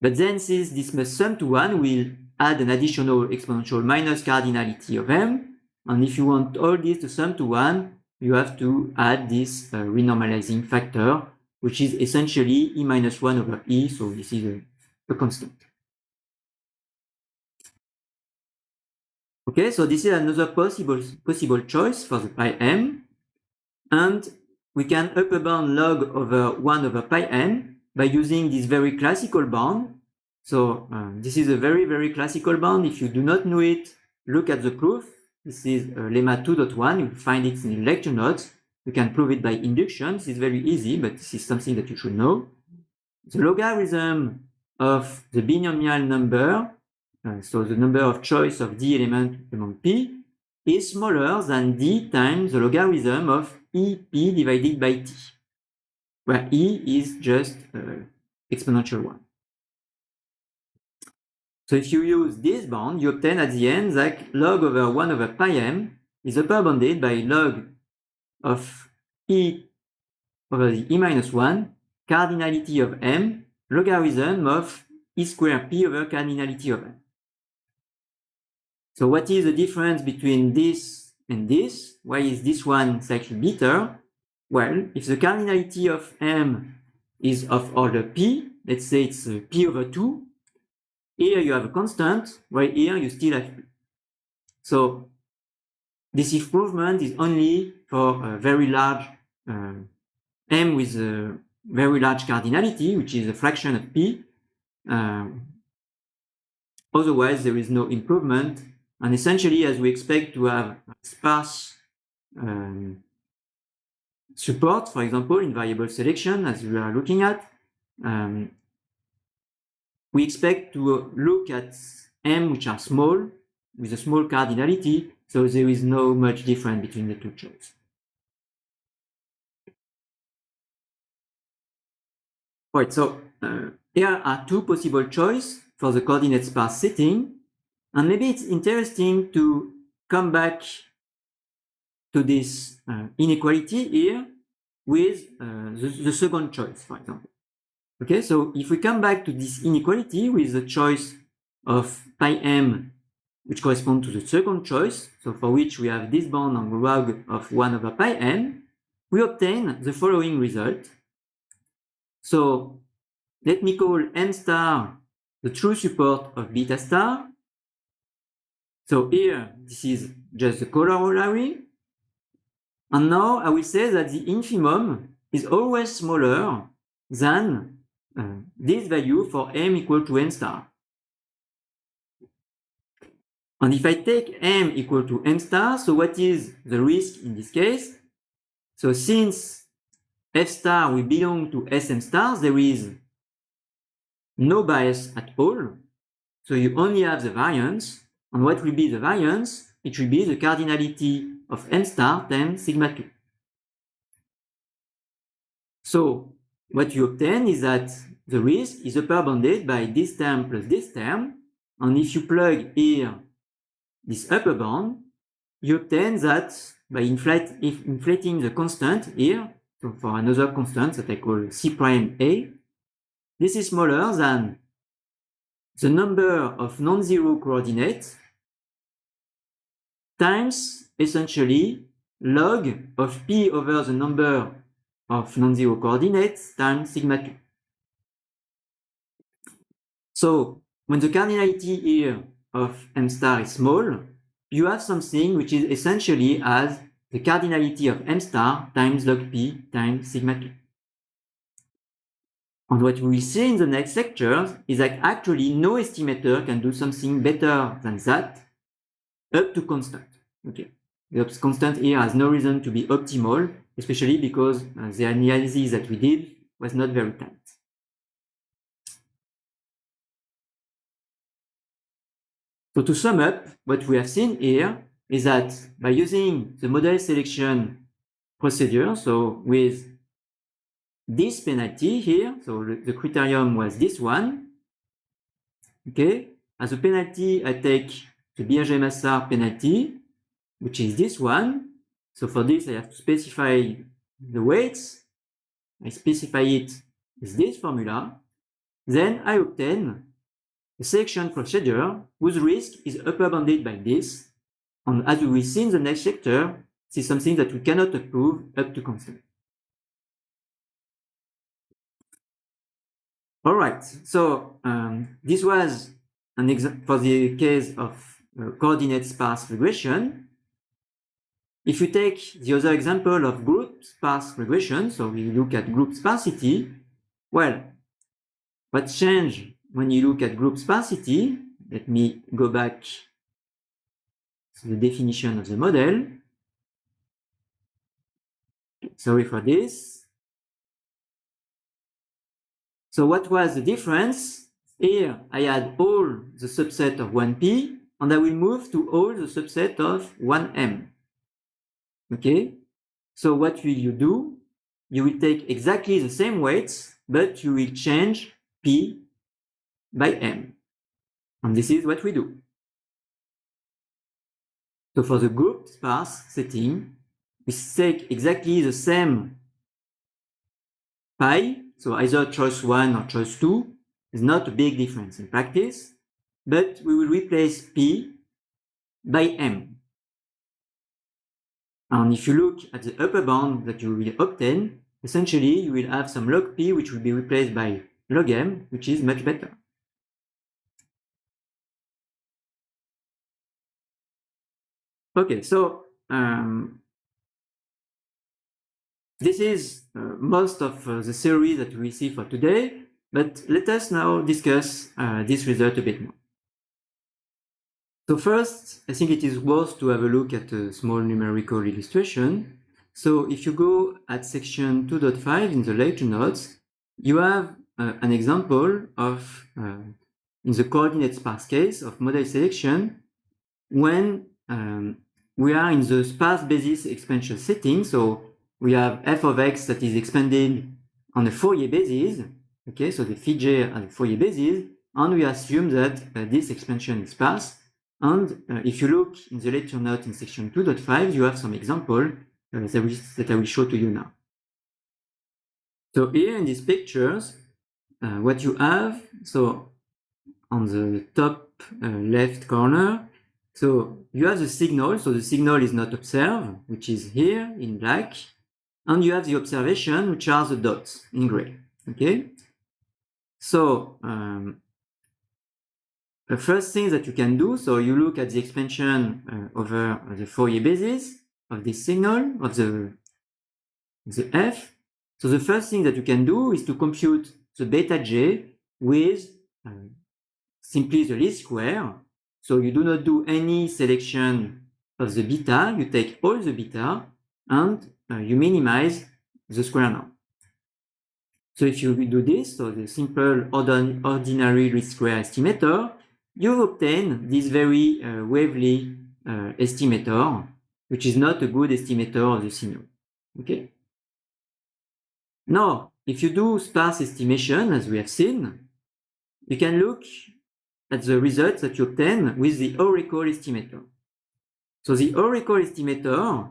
But then since this must sum to 1, we'll add an additional exponential minus cardinality of m. And if you want all this to sum to 1, you have to add this renormalizing factor, which is essentially e minus 1 over e. So this is a constant. Okay, so this is another possible choice for the pi m. And we can upper bound log over 1 over pi n by using this very classical bound. So this is a very, very classical bound. If you do not know it, look at the proof. This is lemma 2.1. You will find it in the lecture notes. You can prove it by induction. This is very easy, but this is something that you should know. The logarithm of the binomial number, so the number of choice of d element among p, is smaller than d times the logarithm of ep divided by t, where e is just exponential 1. So if you use this bound, you obtain at the end that log over 1 over pi m is upper bounded by log of e over the e minus 1, cardinality of m, logarithm of e squared p over cardinality of m. So what is the difference between this and this? Why is this one slightly better? Well, if the cardinality of m is of order p, let's say it's p over 2, here you have a constant, while here you still have p. So this improvement is only for a very large M with a very large cardinality, which is a fraction of P. Otherwise, there is no improvement. And essentially, as we expect to have sparse support, for example, in variable selection, as we are looking at, we expect to look at M which are small, with a small cardinality, so there is no much difference between the two choices. Right, so here are two possible choices for the coordinate sparse setting, and maybe it's interesting to come back to this inequality here with the second choice, for example. Okay, so if we come back to this inequality with the choice of pi m, which corresponds to the second choice, so for which we have this bound on log of 1 over pi m, we obtain the following result. So let me call m star the true support of beta star. So here, this is just the corollary. And now I will say that the infimum is always smaller than this value for m equal to m star. And if I take m equal to m star, so what is the risk in this case? So since f star will belong to Sm stars, there is no bias at all. So you only have the variance. And what will be the variance? It will be the cardinality of m star times sigma 2. So what you obtain is that the risk is upper bounded by this term plus this term. And if you plug here this upper bound, you obtain that by inflating the constant here, so for another constant that I call C prime A, this is smaller than the number of non-zero coordinates times essentially log of P over the number of non-zero coordinates times sigma 2. So when the cardinality here of m star is small, you have something which is essentially as the cardinality of m star times log p times sigma 2. And what we will see in the next lectures is that actually no estimator can do something better than that up to constant. Okay, the constant here has no reason to be optimal, especially because the analysis that we did was not very tight. So to sum up, what we have seen here is that by using the model selection procedure, so with this penalty here, so the criterion was this one, okay, as a penalty I take the Birger-Massard penalty, which is this one. So for this I have to specify the weights. I specify it with this formula. Then I obtain a selection procedure whose risk is upper bounded by this, and as we will see in the next lecture, this is something that we cannot approve up to constant. All right, so this was an example for the case of coordinate sparse regression. If you take the other example of group sparse regression, so we look at group sparsity, well, what changed when you look at group sparsity? Let me go back to the definition of the model. Sorry for this. So what was the difference? Here I had all the subset of 1p, and I will move to all the subset of 1m. Okay, so what will you do? You will take exactly the same weights, but you will change p by m. And this is what we do. So for the group sparse setting, we take exactly the same pi, so either choice 1 or choice 2 is not a big difference in practice, but we will replace p by m. And if you look at the upper bound that you will obtain, essentially you will have some log p which will be replaced by log m, which is much better. Okay, so this is most of the theory that we see for today, but let us now discuss this result a bit more. So first, I think it is worth to have a look at a small numerical illustration. So if you go at section 2.5 in the lecture notes, you have an example of, in the coordinate sparse case of model selection, when we are in the sparse basis expansion setting. So we have f of x that is expanded on a Fourier basis. Okay, so the phi j are the Fourier basis, and we assume that this expansion is sparse. And if you look in the lecture note in section 2.5, you have some example that I will show to you now. So here in these pictures, what you have, so on the top left corner, so you have the signal, so the signal is not observed, which is here in black, and you have the observation, which are the dots in gray, okay? So the first thing that you can do, so you look at the expansion over the Fourier basis of this signal, of the f. So the first thing that you can do is to compute the beta j with simply the least square. So you do not do any selection of the beta, you take all the beta and you minimize the square norm. So if you do this, so the simple ordinary least square estimator, you obtain this very wavy estimator, which is not a good estimator of the signal. Okay. Now, if you do sparse estimation, as we have seen, you can look at the results that you obtain with the Oracle estimator. So the Oracle estimator,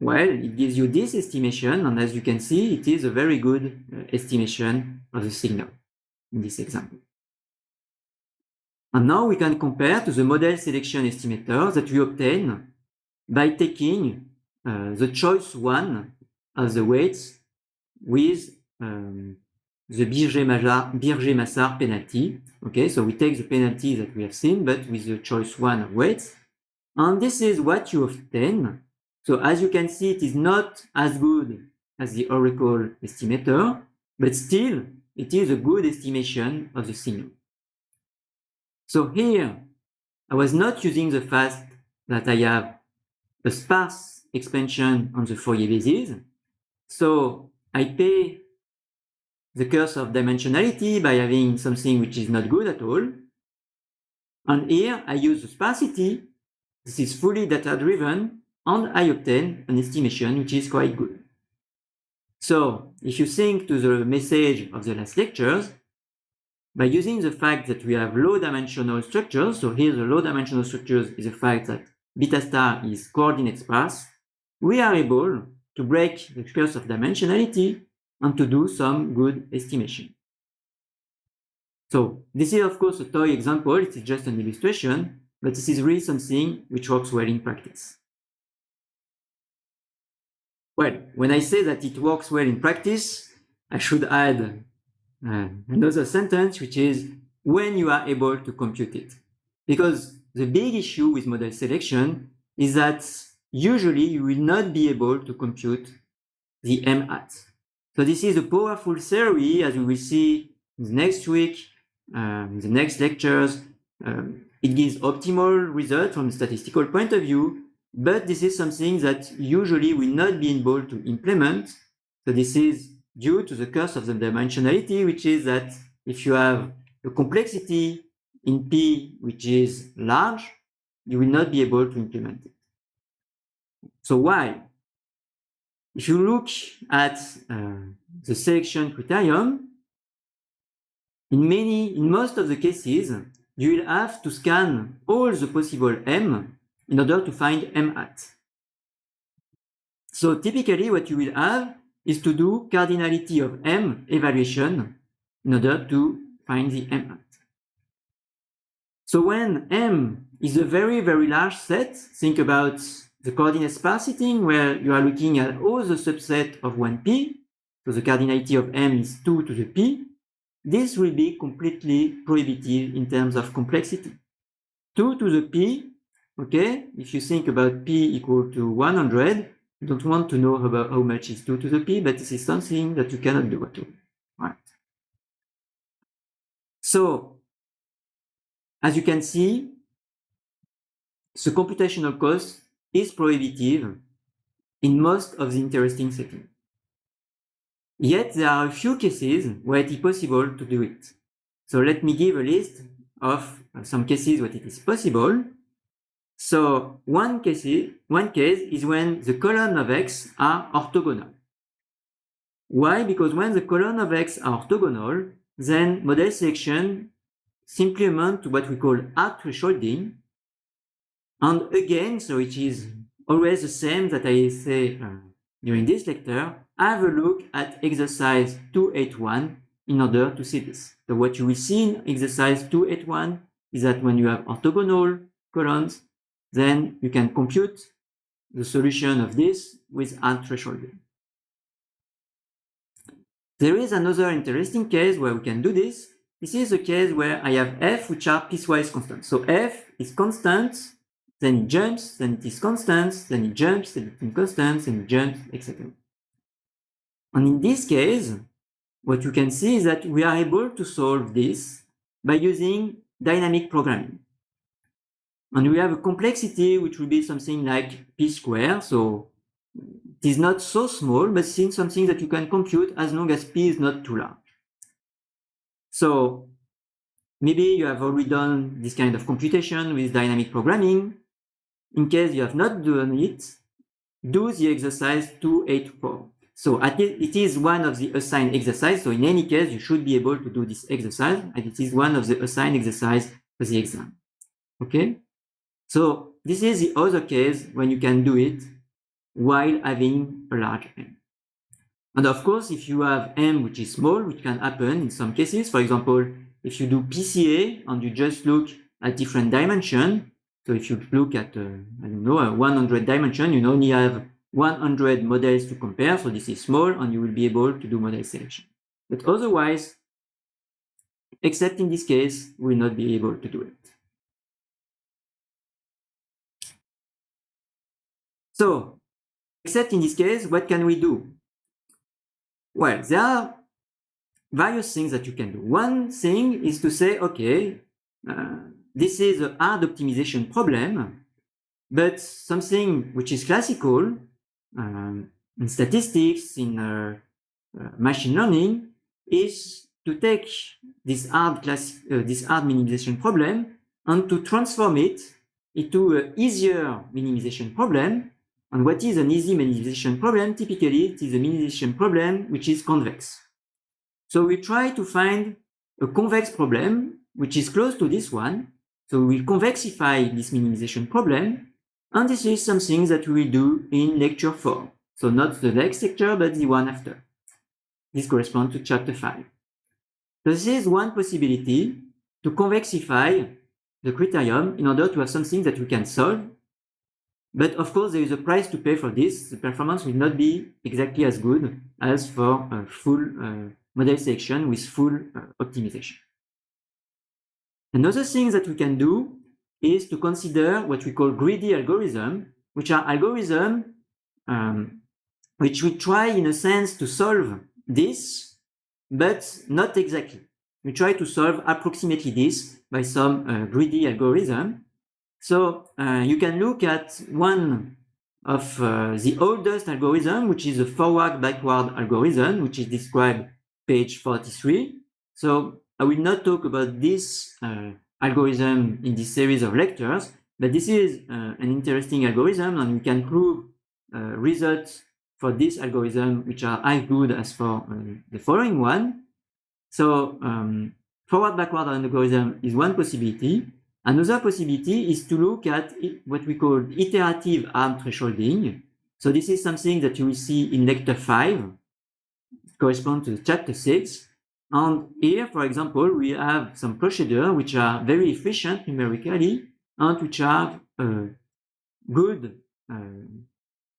well, it gives you this estimation, and as you can see, it is a very good estimation of the signal in this example. And now we can compare to the model selection estimator that we obtain by taking the choice one as the weights with the Birger-Massard penalty. Okay, so we take the penalty that we have seen, but with the choice one of weights. And this is what you obtain. So as you can see, it is not as good as the Oracle estimator, but still it is a good estimation of the signal. So here, I was not using the fact that I have a sparse expansion on the Fourier basis. So I pay the curse of dimensionality by having something which is not good at all. And here I use the sparsity. This is fully data driven, and I obtain an estimation which is quite good. So if you think to the message of the last lectures, by using the fact that we have low dimensional structures, so here the low dimensional structures is the fact that beta star is coordinate sparse, we are able to break the curse of dimensionality and to do some good estimation. So this is of course a toy example, it is just an illustration, but this is really something which works well in practice. Well, when I say that it works well in practice, I should add another sentence, which is when you are able to compute it. Because the big issue with model selection is that usually you will not be able to compute the M hat. So this is a powerful theory, as we will see next week, in the next lectures. It gives optimal results from a statistical point of view, but this is something that usually will not be able to implement. So this is due to the curse of the dimensionality, which is that if you have a complexity in P which is large, you will not be able to implement it. So why? If you look at the selection criterion, in most of the cases, you will have to scan all the possible M in order to find M hat. So typically what you will have is to do cardinality of M evaluation in order to find the M hat. So when M is a very, very large set, think about the coordinate sparsity where you are looking at all the subset of 1p, so the cardinality of M is 2 to the p, this will be completely prohibitive in terms of complexity. 2 to the p okay? If you think about p equal to 100, you don't want to know about how much is 2 to the p, but this is something that you cannot do at all, right? So, as you can see, the computational cost is prohibitive in most of the interesting settings. Yet there are a few cases where it is possible to do it. So let me give a list of some cases where it is possible. So one case is when the column of x are orthogonal. Why? Because when the column of x are orthogonal, then model selection simply amounts to what we call hard thresholding. And again, so it is always the same that I say during this lecture, have a look at exercise 281 in order to see this. So what you will see in exercise 281 is that when you have orthogonal columns, then you can compute the solution of this with hard thresholding. There is another interesting case where we can do this. This is a case where I have f which are piecewise constant. So f is constant, then it jumps, then it is constant, then it jumps, then it is constant, then it jumps, etc. And in this case, what you can see is that we are able to solve this by using dynamic programming. And we have a complexity which will be something like p squared. So it is not so small, but it's something that you can compute as long as p is not too large. So maybe you have already done this kind of computation with dynamic programming. In case you have not done it, do the exercise 284. So it is one of the assigned exercises. So in any case, you should be able to do this exercise, and it is one of the assigned exercises for the exam. Okay? So this is the other case when you can do it while having a large M. And of course, if you have M which is small, which can happen in some cases, for example, if you do PCA and you just look at different dimensions, so if you look at, I don't know, a 100 dimension, you only have 100 models to compare, so this is small, and you will be able to do model selection. But otherwise, except in this case, we will not be able to do it. So, except in this case, what can we do? Well, there are various things that you can do. One thing is to say, okay, this is a hard optimization problem, but something which is classical in statistics, in machine learning, is to take this hard minimization problem and to transform it into an easier minimization problem. And what is an easy minimization problem? Typically, it is a minimization problem which is convex. So we try to find a convex problem which is close to this one. So we will convexify this minimization problem. And this is something that we will do in lecture 4. So not the next lecture, but the one after. This corresponds to chapter 5. So this is one possibility to convexify the criterion in order to have something that we can solve. But of course, there is a price to pay for this. The performance will not be exactly as good as for full model selection with full optimization. Another thing that we can do is to consider what we call greedy algorithms, which are algorithms which we try in a sense to solve this, but not exactly. We try to solve approximately this by some greedy algorithm. So you can look at one of the oldest algorithm, which is a forward-backward algorithm, which is described page 43. So I will not talk about this algorithm in this series of lectures, but this is an interesting algorithm, and we can prove results for this algorithm which are as good as for the following one. So forward-backward algorithm is one possibility. Another possibility is to look at what we call iterative hard thresholding. So this is something that you will see in lecture 5. It corresponds to chapter 6. And here, for example, we have some procedures which are very efficient numerically and which have good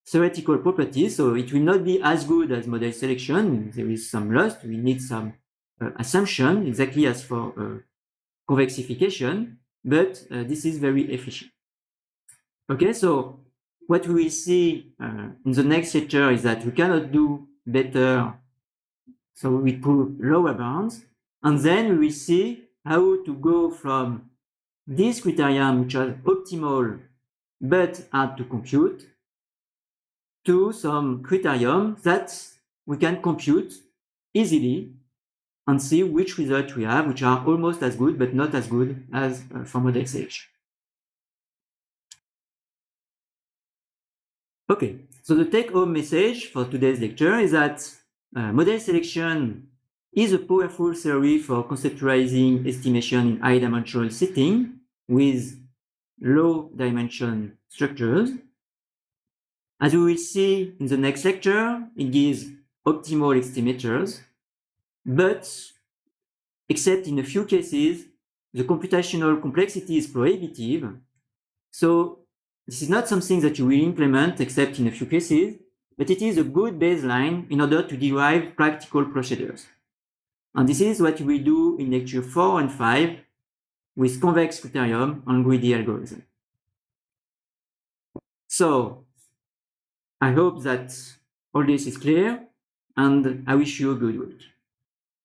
theoretical properties. So it will not be as good as model selection. There is some loss. We need some assumption, exactly as for convexification, but this is very efficient. Okay, so what we will see in the next lecture is that we cannot do better, so we prove lower bounds, and then we will see how to go from these criteria, which are optimal but hard to compute, to some criterion that we can compute easily and see which result we have, which are almost as good but not as good as for model selection. Okay, so the take-home message for today's lecture is that model selection is a powerful theory for conceptualizing estimation in high-dimensional setting with low-dimension structures. As we will see in the next lecture, it gives optimal estimators, but except in a few cases, the computational complexity is prohibitive. So this is not something that you will implement except in a few cases, but it is a good baseline in order to derive practical procedures. And this is what we will do in lecture 4 and 5 with convex criterion and greedy algorithm. So I hope that all this is clear, and I wish you a good week.